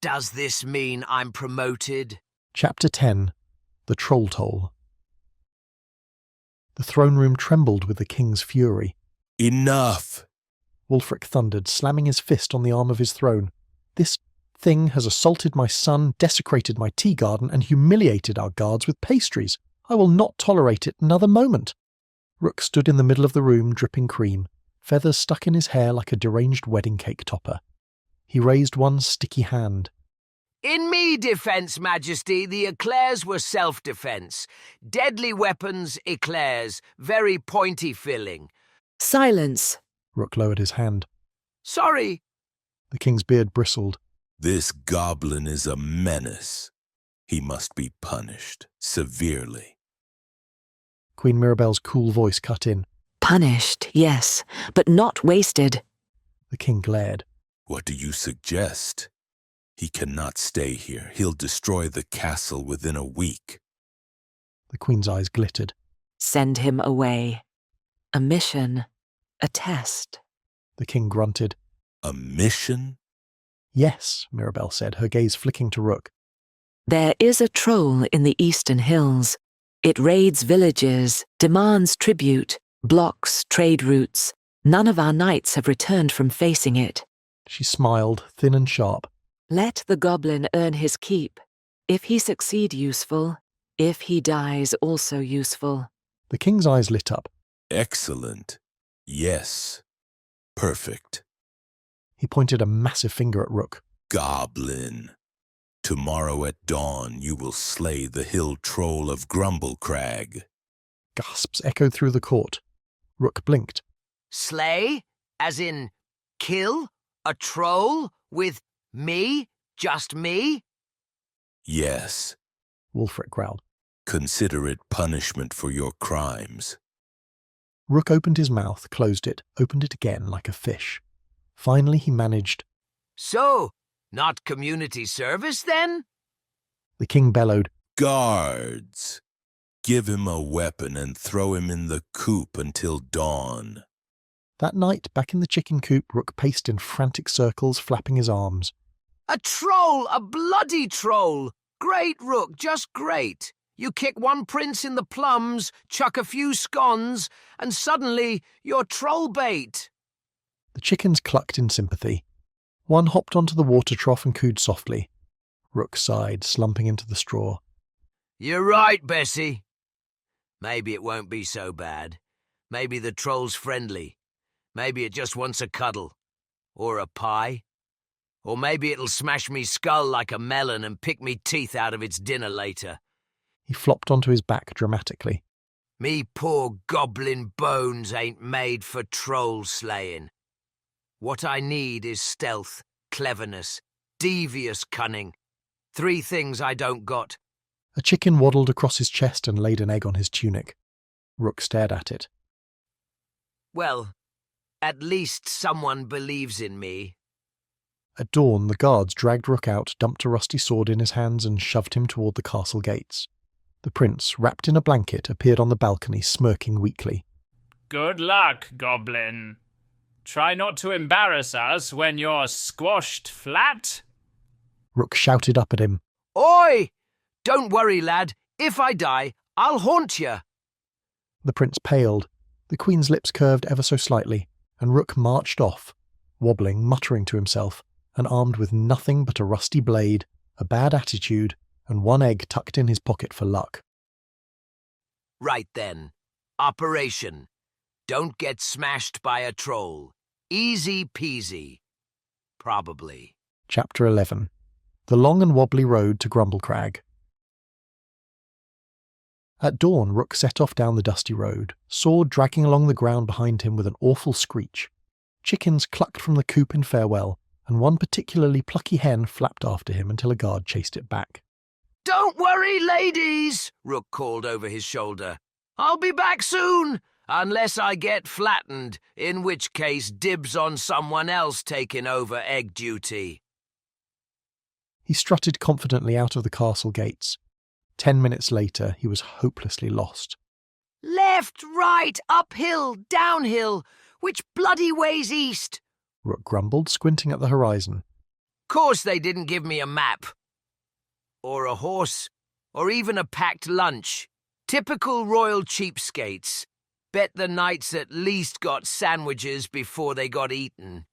A: Does this mean I'm promoted?
B: Chapter 10. The Troll Toll. The throne room trembled with the king's fury.
E: Enough!
B: Wulfric thundered, slamming his fist on the arm of his throne. This thing has assaulted my son, desecrated my tea garden, and humiliated our guards with pastries. I will not tolerate it another moment. Rook stood in the middle of the room, dripping cream, feathers stuck in his hair like a deranged wedding cake topper. He raised one sticky hand.
A: In me defence, Majesty, the eclairs were self-defence. Deadly weapons, eclairs, very pointy filling.
G: Silence.
B: Rook lowered his hand.
A: Sorry.
B: The king's beard bristled.
E: This goblin is a menace. He must be punished severely.
B: Queen Mirabelle's cool voice cut in.
G: Punished, yes, but not wasted.
B: The king glared.
E: What do you suggest? He cannot stay here. He'll destroy the castle within a week.
B: The queen's eyes glittered.
G: Send him away. A mission. A test.
B: The king grunted.
E: A mission?
B: Yes, Mirabelle said, her gaze flicking to Rook.
G: There is a troll in the eastern hills. It raids villages, demands tribute, blocks trade routes. None of our knights have returned from facing it.
B: She smiled, thin and sharp.
G: Let the goblin earn his keep. If he succeed, useful. If he dies, also useful.
B: The king's eyes lit up.
E: Excellent. Yes. Perfect.
B: He pointed a massive finger at Rook.
E: Goblin. Tomorrow at dawn you will slay the hill troll of Grumblecrag.
B: Gasps echoed through the court. Rook blinked.
A: Slay? As in, kill? A troll? With me? Just me?
E: Yes.
B: Wulfric growled.
E: Consider it punishment for your crimes.
B: Rook opened his mouth, closed it, opened it again like a fish. Finally he managed.
A: So, not community service then?
B: The king bellowed.
E: Guards! Give him a weapon and throw him in the coop until dawn.
B: That night, back in the chicken coop, Rook paced in frantic circles, flapping his arms.
A: A troll! A bloody troll! Great, Rook, just great. You kick one prince in the plums, chuck a few scones, and suddenly you're troll bait.
B: The chickens clucked in sympathy. One hopped onto the water trough and cooed softly. Rook sighed, slumping into the straw.
A: You're right, Bessie. Maybe it won't be so bad. Maybe the troll's friendly. Maybe it just wants a cuddle. Or a pie. Or maybe it'll smash me skull like a melon and pick me teeth out of its dinner later.
B: He flopped onto his back dramatically.
A: Me poor goblin bones ain't made for troll slaying. What I need is stealth, cleverness, devious cunning. 3 things I don't got.
B: A chicken waddled across his chest and laid an egg on his tunic. Rook stared at it.
A: Well, at least someone believes in me.
B: At dawn, the guards dragged Rook out, dumped a rusty sword in his hands, and shoved him toward the castle gates. The prince, wrapped in a blanket, appeared on the balcony, smirking weakly.
D: Good luck, Goblin. Try not to embarrass us when you're squashed flat.
B: Rook shouted up at him.
A: Oi! Don't worry, lad. If I die, I'll haunt you.
B: The prince paled. The queen's lips curved ever so slightly, and Rook marched off, wobbling, muttering to himself, and armed with nothing but a rusty blade, a bad attitude, and 1 egg tucked in his pocket for luck.
A: Right then. Operation. Don't get smashed by a troll. Easy peasy. Probably.
B: Chapter 11. The long and wobbly road to Grumblecrag. At dawn, Rook set off down the dusty road, sword dragging along the ground behind him with an awful screech. Chickens clucked from the coop in farewell, and one particularly plucky hen flapped after him until a guard chased it back.
A: Don't worry, ladies, Rook called over his shoulder. I'll be back soon, unless I get flattened, in which case dibs on someone else taking over egg duty.
B: He strutted confidently out of the castle gates. 10 minutes later, he was hopelessly lost.
A: Left, right, uphill, downhill. Which bloody way's east?
B: Rook grumbled, squinting at the horizon.
A: Course they didn't give me a map. Or a horse. Or even a packed lunch. Typical royal cheapskates. Bet the knights at least got sandwiches before they got eaten.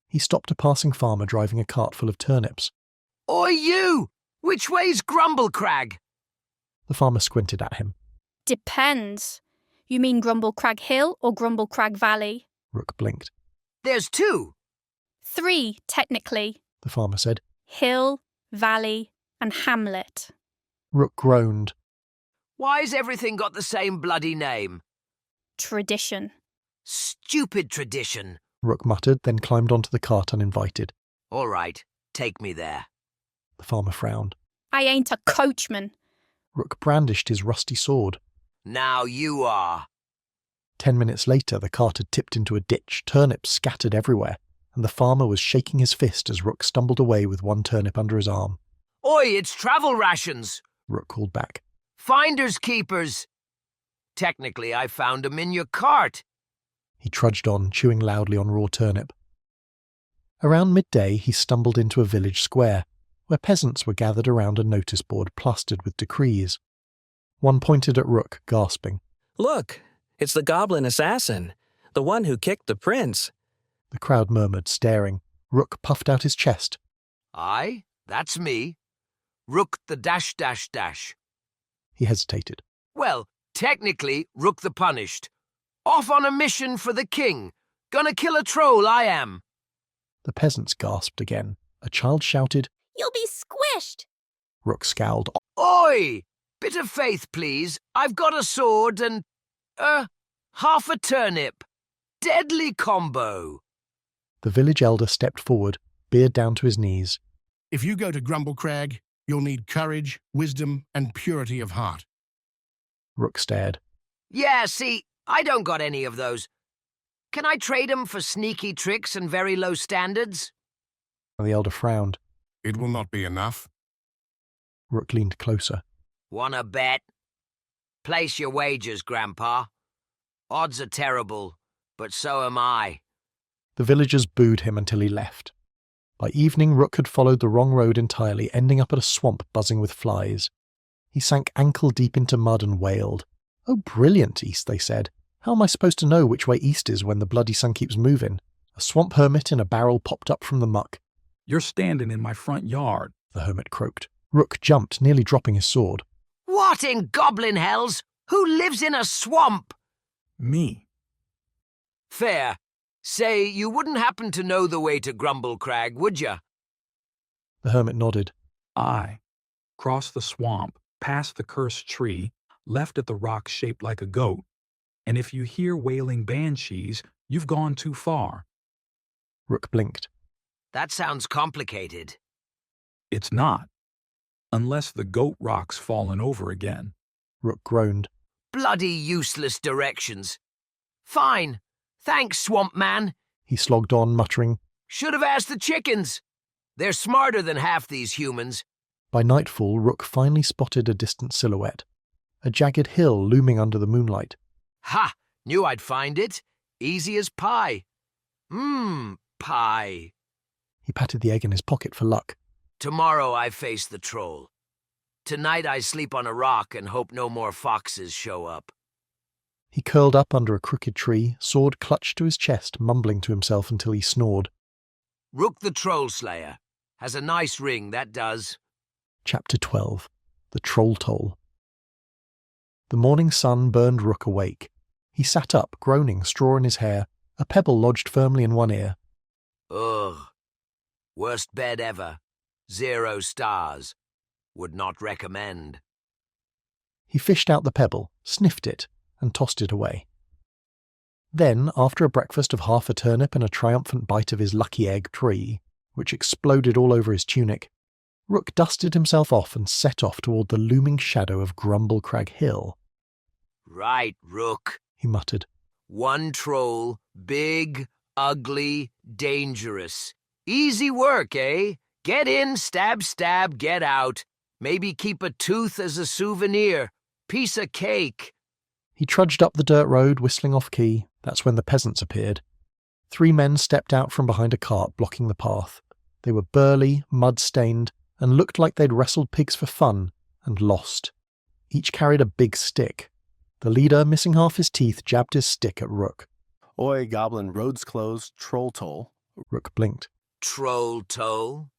B: He stopped a passing farmer driving a cart full of turnips.
A: Oi, you! Which way's Grumblecrag?
B: The farmer squinted at him.
C: Depends. You mean Grumblecrag Hill or Grumblecrag Valley?
B: Rook blinked.
A: There's two.
C: 3, technically.
B: The farmer said.
C: Hill, Valley, and Hamlet.
B: Rook groaned.
A: Why's everything got the same bloody name?
C: Tradition.
A: Stupid tradition.
B: Rook muttered, then climbed onto the cart uninvited.
A: All right, take me there.
B: The farmer frowned.
C: I ain't a coachman.
B: Rook brandished his rusty sword.
A: Now you are.
B: 10 minutes later, the cart had tipped into a ditch, turnips scattered everywhere, and the farmer was shaking his fist as Rook stumbled away with one turnip under his arm.
A: Oi, it's travel rations.
B: Rook called back.
A: Finders keepers. Technically, I found 'em in your cart.
B: He trudged on, chewing loudly on raw turnip. Around midday, he stumbled into a village square, where peasants were gathered around a notice board plastered with decrees. One pointed at Rook, gasping.
H: Look, it's the goblin assassin, the one who kicked the prince.
B: The crowd murmured, staring. Rook puffed out his chest.
A: Aye, that's me. Rook the dash dash dash.
B: He hesitated.
A: Well, technically, Rook the Punished. Off on a mission for the king. Gonna kill a troll, I am.
B: The peasants gasped again. A child shouted.
C: You'll be squished.
B: Rook scowled.
A: Oi! Bit of faith, please. I've got a sword and, half a turnip. Deadly combo.
B: The village elder stepped forward, beard down to his knees.
K: If you go to Grumblecrag, you'll need courage, wisdom, and purity of heart.
B: Rook stared.
A: Yeah, see, I don't got any of those. Can I trade 'em for sneaky tricks and very low standards?
B: The elder frowned.
K: It will not be enough.
B: Rook leaned closer.
A: Wanna bet? Place your wagers, Grandpa. Odds are terrible, but so am I.
B: The villagers booed him until he left. By evening, Rook had followed the wrong road entirely, ending up at a swamp buzzing with flies. He sank ankle-deep into mud and wailed. Oh, brilliant, East, they said. How am I supposed to know which way East is when the bloody sun keeps moving? A swamp hermit in a barrel popped up from the muck.
F: You're standing in my front yard,
B: The hermit croaked. Rook jumped, nearly dropping his sword.
A: What in goblin hells? Who lives in a swamp?
F: Me.
A: Fair. Say, you wouldn't happen to know the way to Grumblecrag, would ya?
B: The hermit nodded.
F: I crossed the swamp, past the cursed tree, left at the rock shaped like a goat. And if you hear wailing banshees, you've gone too far.
B: Rook blinked.
A: That sounds complicated.
F: It's not. Unless the goat rock's fallen over again.
B: Rook groaned.
A: Bloody useless directions. Fine. Thanks, Swamp Man.
B: He slogged on, muttering.
A: Should have asked the chickens. They're smarter than half these humans.
B: By nightfall, Rook finally spotted a distant silhouette. A jagged hill looming under the moonlight.
A: Ha! Knew I'd find it. Easy as pie. Pie.
B: He patted the egg in his pocket for luck.
A: Tomorrow I face the troll. Tonight I sleep on a rock and hope no more foxes show up.
B: He curled up under a crooked tree, sword clutched to his chest, mumbling to himself until he snored.
A: Rook the Troll Slayer. Has a nice ring, that does.
B: Chapter 12. The Troll Toll. The morning sun burned Rook awake. He sat up, groaning, straw in his hair, a pebble lodged firmly in one ear.
A: Ugh. Worst bed ever. 0 stars. Would not recommend.
B: He fished out the pebble, sniffed it, and tossed it away. Then, after a breakfast of half a turnip and a triumphant bite of his lucky egg tree, which exploded all over his tunic, Rook dusted himself off and set off toward the looming shadow of Grumblecrag Hill.
A: Right, Rook,
B: he muttered.
A: One troll, big, ugly, dangerous. Easy work, eh? Get in, stab, stab, get out. Maybe keep a tooth as a souvenir. Piece of cake.
B: He trudged up the dirt road, whistling off-key. That's when the peasants appeared. 3 men stepped out from behind a cart, blocking the path. They were burly, mud-stained, and looked like they'd wrestled pigs for fun, and lost. Each carried a big stick. The leader, missing half his teeth, jabbed his stick at Rook.
L: Oi, Goblin, roads closed, troll toll.
B: Rook blinked.
A: Troll toll?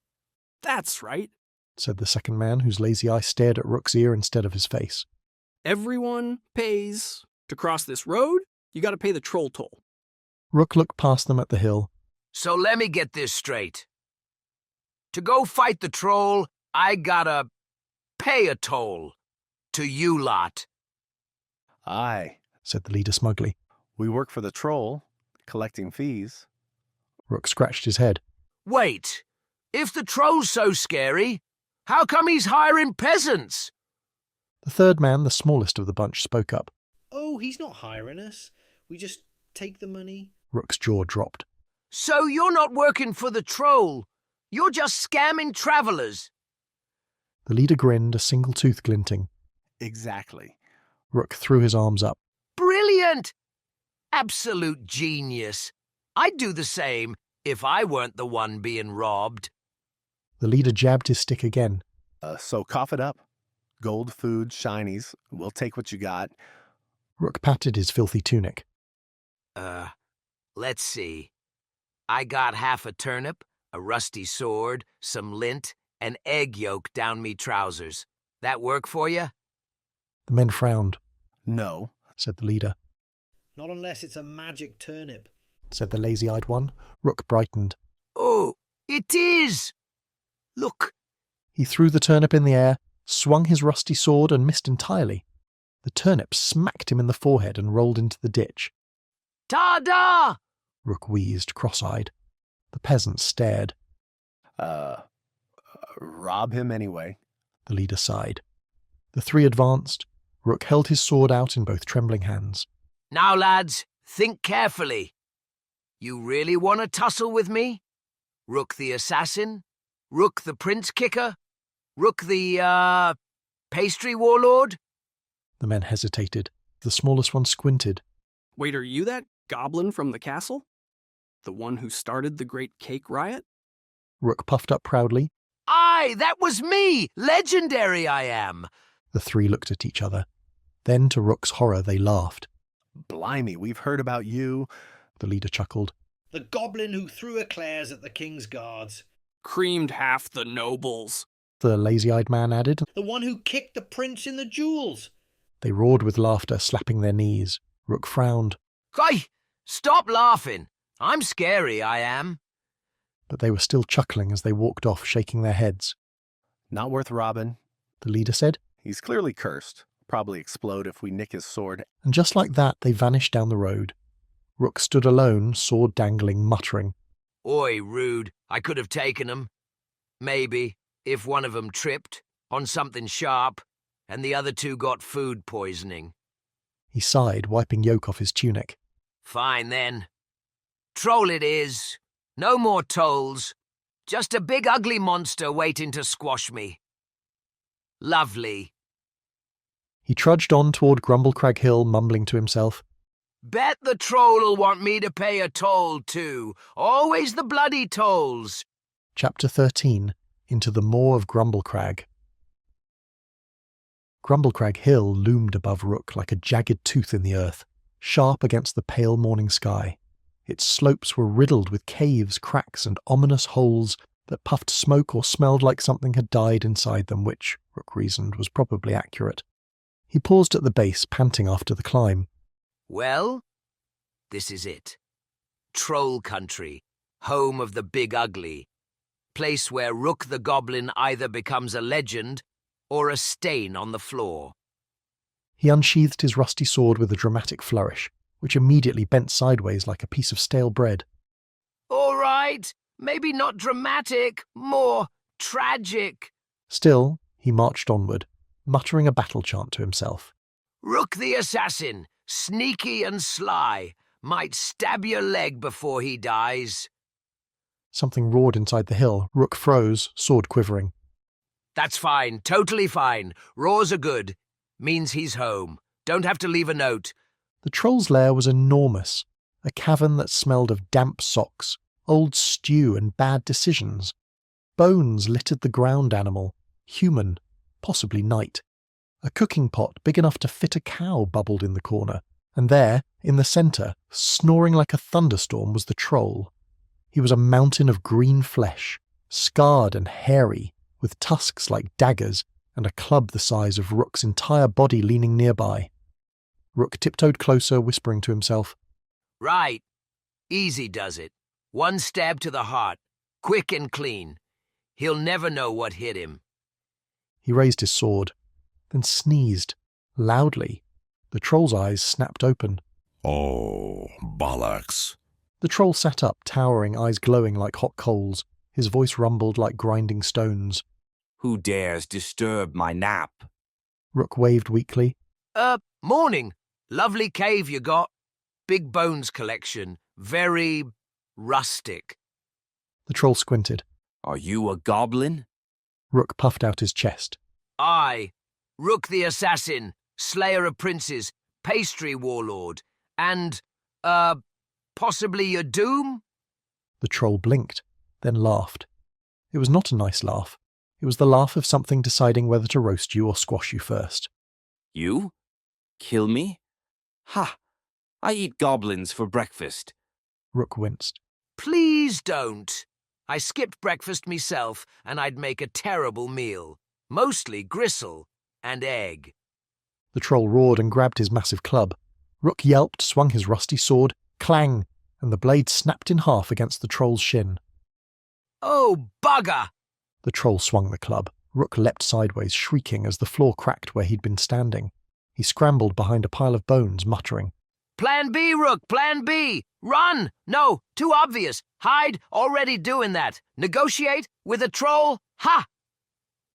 M: That's right,
B: said the second man, whose lazy eye stared at Rook's ear instead of his face.
M: everyone pays. To cross this road, you gotta pay the troll toll.
B: Rook looked past them at the hill.
A: So let me get this straight. To go fight the troll, I gotta pay a toll to you lot.
L: Aye,
B: said the leader smugly.
L: We work for the troll, collecting fees.
B: Rook scratched his head.
A: Wait, if the troll's so scary, how come he's hiring peasants?
B: The third man, the smallest of the bunch, spoke up.
N: Oh, he's not hiring us. We just take the money.
B: Rook's jaw dropped.
A: So you're not working for the troll. You're just scamming travellers.
B: The leader grinned, a single tooth glinting.
L: Exactly.
B: Rook threw his arms up.
A: Brilliant! Absolute genius. I'd do the same if I weren't the one being robbed.
B: The leader jabbed his stick again.
L: So cough it up. Gold, food, shinies. We'll take what you got.
B: Rook patted his filthy tunic.
A: Let's see. I got half a turnip, a rusty sword, some lint, and egg yolk down me trousers. That work for you?
B: The men frowned.
L: No,
B: said the leader.
N: Not unless it's a magic turnip,
B: said the lazy-eyed one. Rook brightened.
A: Oh, it is! Look.
B: He threw the turnip in the air, swung his rusty sword, and missed entirely. The turnip smacked him in the forehead and rolled into the ditch.
A: Ta-da!
B: Rook wheezed, cross-eyed. The peasants stared.
L: Rob him anyway.
B: The leader sighed. The 3 advanced. Rook held his sword out in both trembling hands.
A: Now, lads, think carefully. You really want to tussle with me? Rook the assassin? Rook the prince kicker? Rook the, pastry warlord?
B: The men hesitated. The smallest one squinted.
M: Wait, are you that goblin from the castle? The one who started the great cake riot?
B: Rook puffed up proudly.
A: Aye, that was me! Legendary I am!
B: The 3 looked at each other. Then, to Rook's horror, they laughed.
L: Blimey, we've heard about you.
B: The leader chuckled.
N: The goblin who threw eclairs at the king's guards.
M: Creamed half the nobles.
B: The lazy-eyed man added.
N: The one who kicked the prince in the jewels.
B: They roared with laughter, slapping their knees. Rook frowned.
A: Hey, stop laughing. I'm scary, I am.
B: But they were still chuckling as they walked off, shaking their heads.
L: Not worth robbing,
B: the leader said.
L: He's clearly cursed. Probably explode if we nick his sword.
B: And just like that, they vanished down the road. Rook stood alone, sword dangling, muttering.
A: Oi, rude. I could have taken 'em. Maybe, if one of 'em tripped on something sharp, and the other 2 got food poisoning.
B: He sighed, wiping yolk off his tunic.
A: Fine, then. Troll it is. No more tolls. Just a big ugly monster waiting to squash me. Lovely.
B: He trudged on toward Grumblecrag Hill, mumbling to himself.
A: Bet the troll'll want me to pay a toll, too. Always the bloody tolls.
B: Chapter 13. Into the Maw of Grumblecrag. Grumblecrag Hill loomed above Rook like a jagged tooth in the earth, sharp against the pale morning sky. Its slopes were riddled with caves, cracks, and ominous holes that puffed smoke or smelled like something had died inside them, which, Rook reasoned, was probably accurate. He paused at the base, panting after the climb.
A: Well, this is it. Troll country, home of the big ugly. Place where Rook the Goblin either becomes a legend or a stain on the floor.
B: He unsheathed his rusty sword with a dramatic flourish, which immediately bent sideways like a piece of stale bread.
A: All right, maybe not dramatic, more tragic.
B: Still, he marched onward, muttering a battle chant to himself.
A: Rook the assassin, sneaky and sly, might stab your leg before he dies.
B: Something roared inside the hill. Rook froze, sword quivering.
A: That's fine, totally fine. Roars are good. Means he's home. Don't have to leave a note.
B: The troll's lair was enormous, a cavern that smelled of damp socks, old stew and bad decisions. Bones littered the ground animal, human, possibly night. A cooking pot big enough to fit a cow bubbled in the corner, and there, in the centre, snoring like a thunderstorm, was the troll. He was a mountain of green flesh, scarred and hairy, with tusks like daggers and a club the size of Rook's entire body leaning nearby. Rook tiptoed closer, whispering to himself,
A: Right. Easy does it. One stab to the heart. Quick and clean. He'll never know what hit him.
B: He raised his sword, then sneezed, loudly. The troll's eyes snapped open.
E: Oh, bollocks.
B: The troll sat up, towering, eyes glowing like hot coals. His voice rumbled like grinding stones.
O: Who dares disturb my nap?
B: Rook waved weakly.
A: Morning. Lovely cave you got. Big bones collection. Very rustic.
B: The troll squinted.
O: Are you a goblin?
B: Rook puffed out his chest.
A: I, Rook the assassin, slayer of princes, pastry warlord, and, possibly your doom?
B: The troll blinked, then laughed. It was not a nice laugh. It was the laugh of something deciding whether to roast you or squash you first.
O: You? Kill me? Ha! I eat goblins for breakfast.
B: Rook winced.
A: Please don't. I skipped breakfast myself, and I'd make a terrible meal. Mostly gristle and egg.
B: The troll roared and grabbed his massive club. Rook yelped, swung his rusty sword, clang, and the blade snapped in half against the troll's shin.
A: Oh, bugger!
B: The troll swung the club. Rook leapt sideways, shrieking as the floor cracked where he'd been standing. He scrambled behind a pile of bones, muttering.
A: Plan B, Rook, plan B! Run! No, too obvious. Hide, already doing that. Negotiate with a troll? Ha!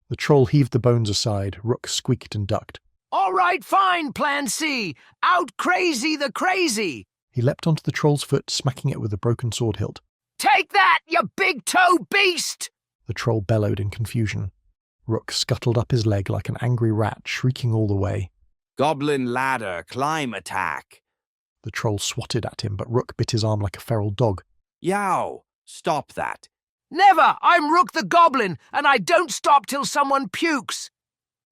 B: The troll heaved the bones aside. Rook squeaked and ducked.
A: All right, fine, plan C. Out crazy the crazy!
B: He leapt onto the troll's foot, smacking it with a broken sword hilt.
A: Take that, you big-toe beast!
B: The troll bellowed in confusion. Rook scuttled up his leg like an angry rat, shrieking all the way.
O: Goblin ladder, climb attack.
B: The troll swatted at him, but Rook bit his arm like a feral dog.
O: Yow! Stop that.
A: Never! I'm Rook the Goblin, and I don't stop till someone pukes!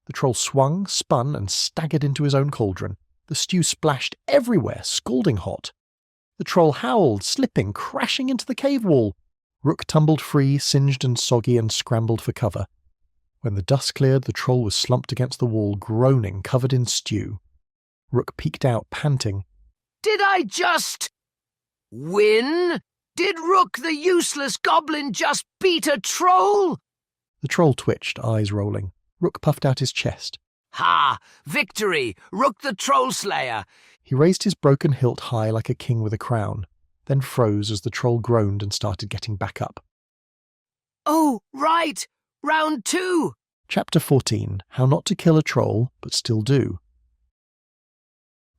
B: The troll swung, spun, and staggered into his own cauldron. The stew splashed everywhere, scalding hot. The troll howled, slipping, crashing into the cave wall. Rook tumbled free, singed and soggy, and scrambled for cover. When the dust cleared, the troll was slumped against the wall, groaning, covered in stew. Rook peeked out, panting.
A: Did I just win? Did Rook the useless goblin just beat a troll?
B: The troll twitched, eyes rolling. Rook puffed out his chest.
A: Ha! Victory! Rook the troll slayer!
B: He raised his broken hilt high like a king with a crown, then froze as the troll groaned and started getting back up.
A: Oh, right! Round 2!
B: Chapter 14. How not to kill a troll, but still do.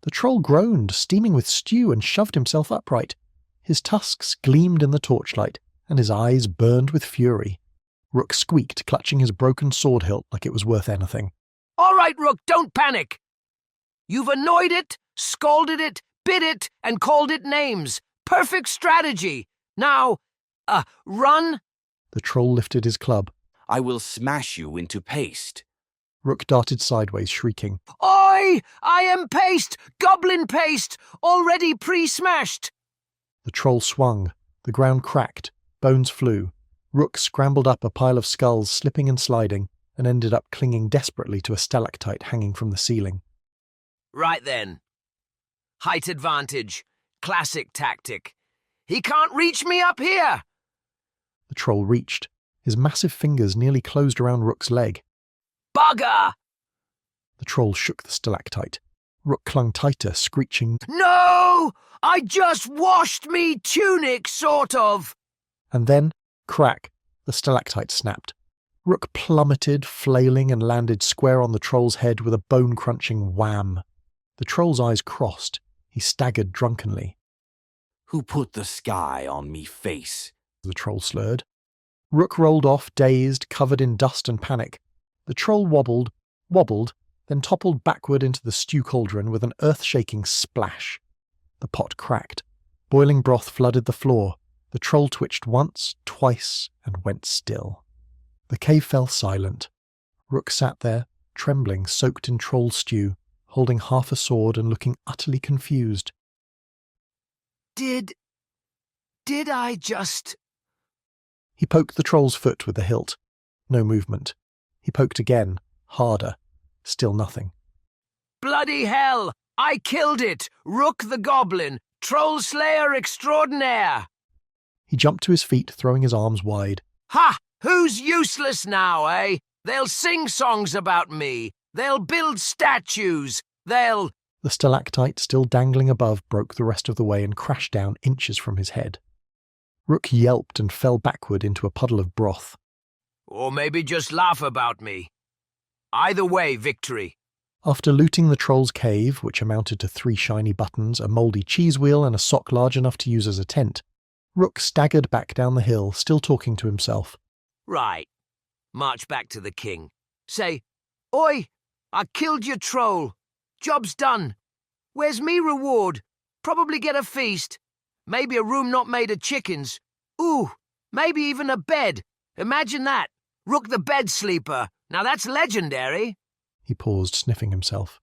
B: The troll groaned, steaming with stew, and shoved himself upright. His tusks gleamed in the torchlight, and his eyes burned with fury. Rook squeaked, clutching his broken sword hilt like it was worth anything.
A: All right, Rook, don't panic! You've annoyed it, scalded it, bit it, and called it names. Perfect strategy. Now, run?
B: The troll lifted his club.
O: I will smash you into paste.
B: Rook darted sideways, shrieking.
A: Oi! I am paste! Goblin paste! Already pre-smashed!
B: The troll swung. The ground cracked. Bones flew. Rook scrambled up a pile of skulls, slipping and sliding, and ended up clinging desperately to a stalactite hanging from the ceiling.
A: Right then. Height advantage. Classic tactic. He can't reach me up here!
B: The troll reached. His massive fingers nearly closed around Rook's leg.
A: Bugger!
B: The troll shook the stalactite. Rook clung tighter, screeching,
A: No! I just washed me tunic, sort of!
B: And then, crack, the stalactite snapped. Rook plummeted, flailing, and landed square on the troll's head with a bone-crunching wham. The troll's eyes crossed. He staggered drunkenly.
O: Who put the sky on me face?
B: The troll slurred. Rook rolled off, dazed, covered in dust and panic. The troll wobbled, then toppled backward into the stew cauldron with an earth-shaking splash. The pot cracked. Boiling broth flooded the floor. The troll twitched once, twice, and went still. The cave fell silent. Rook sat there, trembling, soaked in troll stew, holding half a sword and looking utterly confused.
A: Did I just...
B: He poked the troll's foot with the hilt. No movement. He poked again, harder. Still nothing.
A: Bloody hell! I killed it! Rook the Goblin! Troll Slayer extraordinaire!
B: He jumped to his feet, throwing his arms wide.
A: Ha! Who's useless now, eh? They'll sing songs about me. They'll build statues. They'll...
B: The stalactite, still dangling above, broke the rest of the way and crashed down inches from his head. Rook yelped and fell backward into a puddle of broth.
A: Or maybe just laugh about me. Either way, victory.
B: After looting the troll's cave, which amounted to 3 shiny buttons, a mouldy cheese wheel, and a sock large enough to use as a tent, Rook staggered back down the hill, still talking to himself.
A: Right. March back to the king. Say, Oi, I killed your troll. Job's done. Where's me reward? Probably get a feast. Maybe a room not made of chickens. Ooh, maybe even a bed. Imagine that. Rook the bed sleeper. Now that's legendary.
B: He paused, sniffing himself.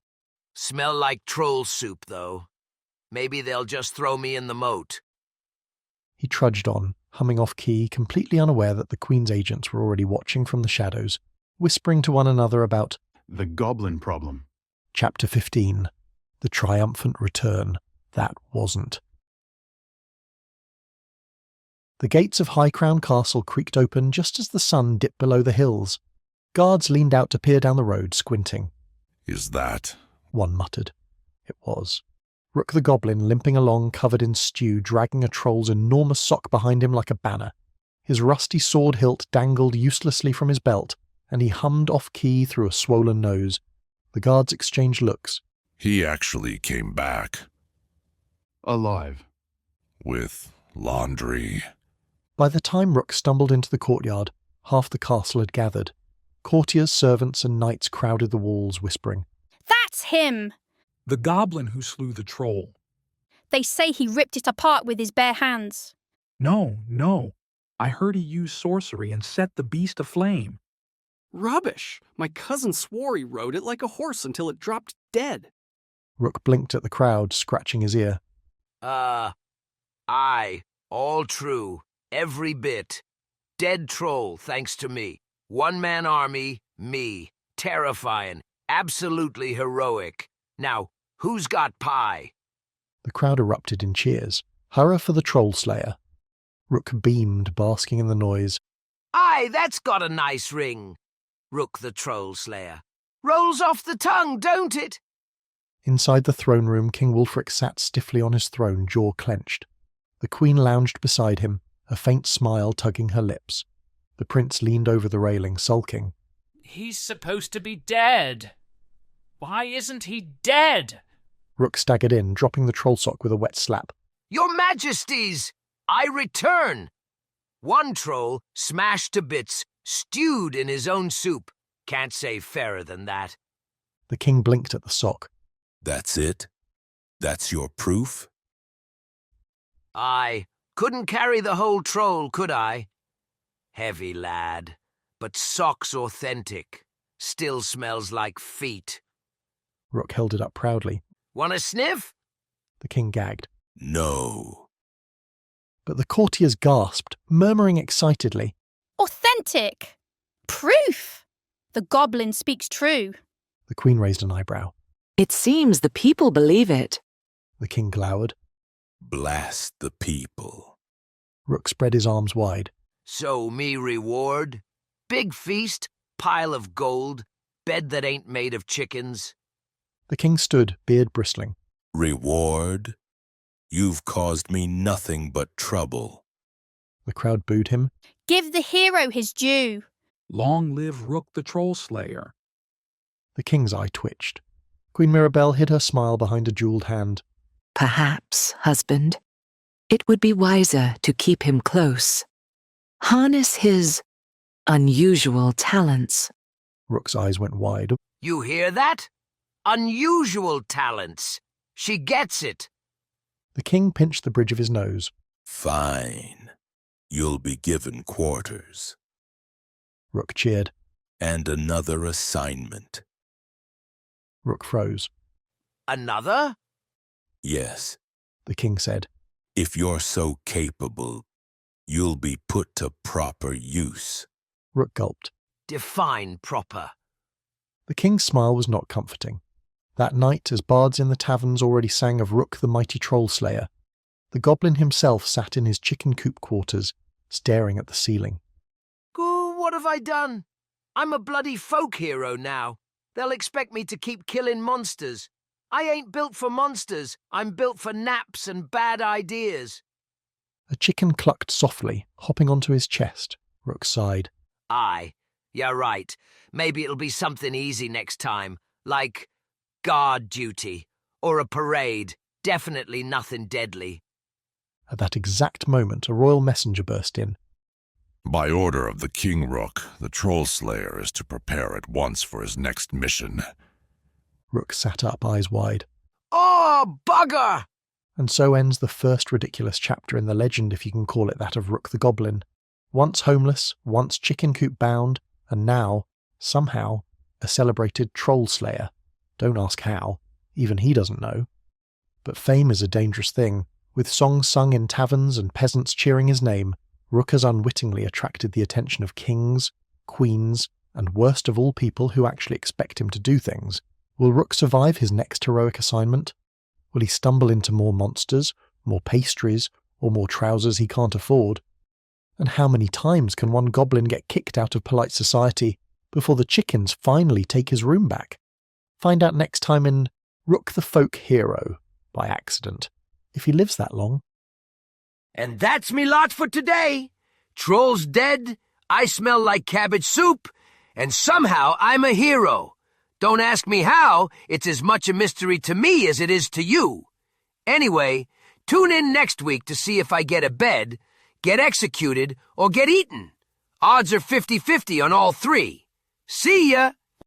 A: Smell like troll soup, though. Maybe they'll just throw me in the moat.
B: He trudged on, humming off-key, completely unaware that the Queen's agents were already watching from the shadows, whispering to one another about
P: the goblin problem.
B: Chapter 15. The Triumphant Return. That wasn't. The gates of High Crown Castle creaked open just as the sun dipped below the hills. Guards leaned out to peer down the road, squinting.
E: Is that?
B: One muttered. It was. Rook the Goblin, limping along, covered in stew, dragging a troll's enormous sock behind him like a banner. His rusty sword hilt dangled uselessly from his belt, and he hummed off-key through a swollen nose. The guards exchanged looks.
E: He actually came back.
P: Alive.
E: With laundry.
B: By the time Rook stumbled into the courtyard, half the castle had gathered. Courtiers, servants, and knights crowded the walls, whispering.
C: That's him!
F: The goblin who slew the troll.
C: They say he ripped it apart with his bare hands.
F: No. I heard he used sorcery and set the beast aflame.
M: Rubbish! My cousin swore he rode it like a horse until it dropped dead.
B: Rook blinked at the crowd, scratching his ear.
A: Aye, all true, every bit. Dead troll, thanks to me. One-man army, me. Terrifying, absolutely heroic. Now, who's got pie?
B: The crowd erupted in cheers. Hurrah for the troll slayer. Rook beamed, basking in the noise.
A: Aye, that's got a nice ring. Rook the troll slayer. Rolls off the tongue, don't it?
B: Inside the throne room, King Wulfric sat stiffly on his throne, jaw clenched. The Queen lounged beside him, a faint smile tugging her lips. The prince leaned over the railing, sulking.
D: He's supposed to be dead. Why isn't he dead?
B: Rook staggered in, dropping the troll sock with a wet slap.
A: Your Majesties, I return. One troll, smashed to bits, stewed in his own soup. Can't say fairer than that.
B: The king blinked at the sock.
E: That's it? That's your proof?
A: I couldn't carry the whole troll, could I? Heavy lad, but sock's authentic. Still smells like feet.
B: Rook held it up proudly.
A: Want a sniff?
B: The king gagged.
E: No.
B: But the courtiers gasped, murmuring excitedly.
C: Authentic! Proof! The goblin speaks true.
B: The queen raised an eyebrow.
G: It seems the people believe it.
B: The king glowered.
E: Blast the people.
B: Rook spread his arms wide.
A: So me reward? Big feast, pile of gold, bed that ain't made of chickens.
B: The king stood, beard bristling.
E: Reward? You've caused me nothing but trouble.
B: The crowd booed him.
C: Give the hero his due.
F: Long live Rook the Troll Slayer.
B: The king's eye twitched. Queen Mirabelle hid her smile behind a jeweled hand.
G: Perhaps, husband, it would be wiser to keep him close. Harness his unusual talents.
B: Rook's eyes went wide.
A: You hear that? unusual talents. She gets it.
B: The king pinched the bridge of his nose.
E: Fine. You'll be given quarters.
B: Rook cheered.
E: And another assignment.
B: Rook froze.
A: Another?
E: Yes.
B: The king said.
E: If you're so capable, you'll be put to proper use.
B: Rook gulped.
A: Define proper.
B: The king's smile was not comforting. That night, as bards in the taverns already sang of Rook the mighty troll slayer, the goblin himself sat in his chicken coop quarters, staring at the ceiling.
A: What have I done? I'm a bloody folk hero now. They'll expect me to keep killing monsters. I ain't built for monsters. I'm built for naps and bad ideas.
B: A chicken clucked softly, hopping onto his chest. Rook sighed.
A: Aye, you're right. Maybe it'll be something easy next time, like guard duty or a parade. Definitely nothing deadly.
B: At that exact moment, a royal messenger burst in.
Q: By order of the King Rook, the Troll Slayer is to prepare at once for his next mission.
B: Rook sat up, eyes wide.
A: Oh, bugger!
B: And so ends the first ridiculous chapter in the legend, if you can call it that, of Rook the Goblin. Once homeless, once chicken coop bound, and now, somehow, a celebrated troll slayer. Don't ask how. Even he doesn't know. But fame is a dangerous thing. With songs sung in taverns and peasants cheering his name, Rook has unwittingly attracted the attention of kings, queens, and worst of all people who actually expect him to do things. Will Rook survive his next heroic assignment? Will he stumble into more monsters, more pastries, or more trousers he can't afford? And how many times can one goblin get kicked out of polite society before the chickens finally take his room back? Find out next time in Rook the Folk Hero, by accident, if he lives that long.
A: And that's me lot for today. Troll's dead, I smell like cabbage soup, and somehow I'm a hero. Don't ask me how, it's as much a mystery to me as it is to you. Anyway, tune in next week to see if I get a bed, get executed, or get eaten. Odds are 50-50 on all three. See ya!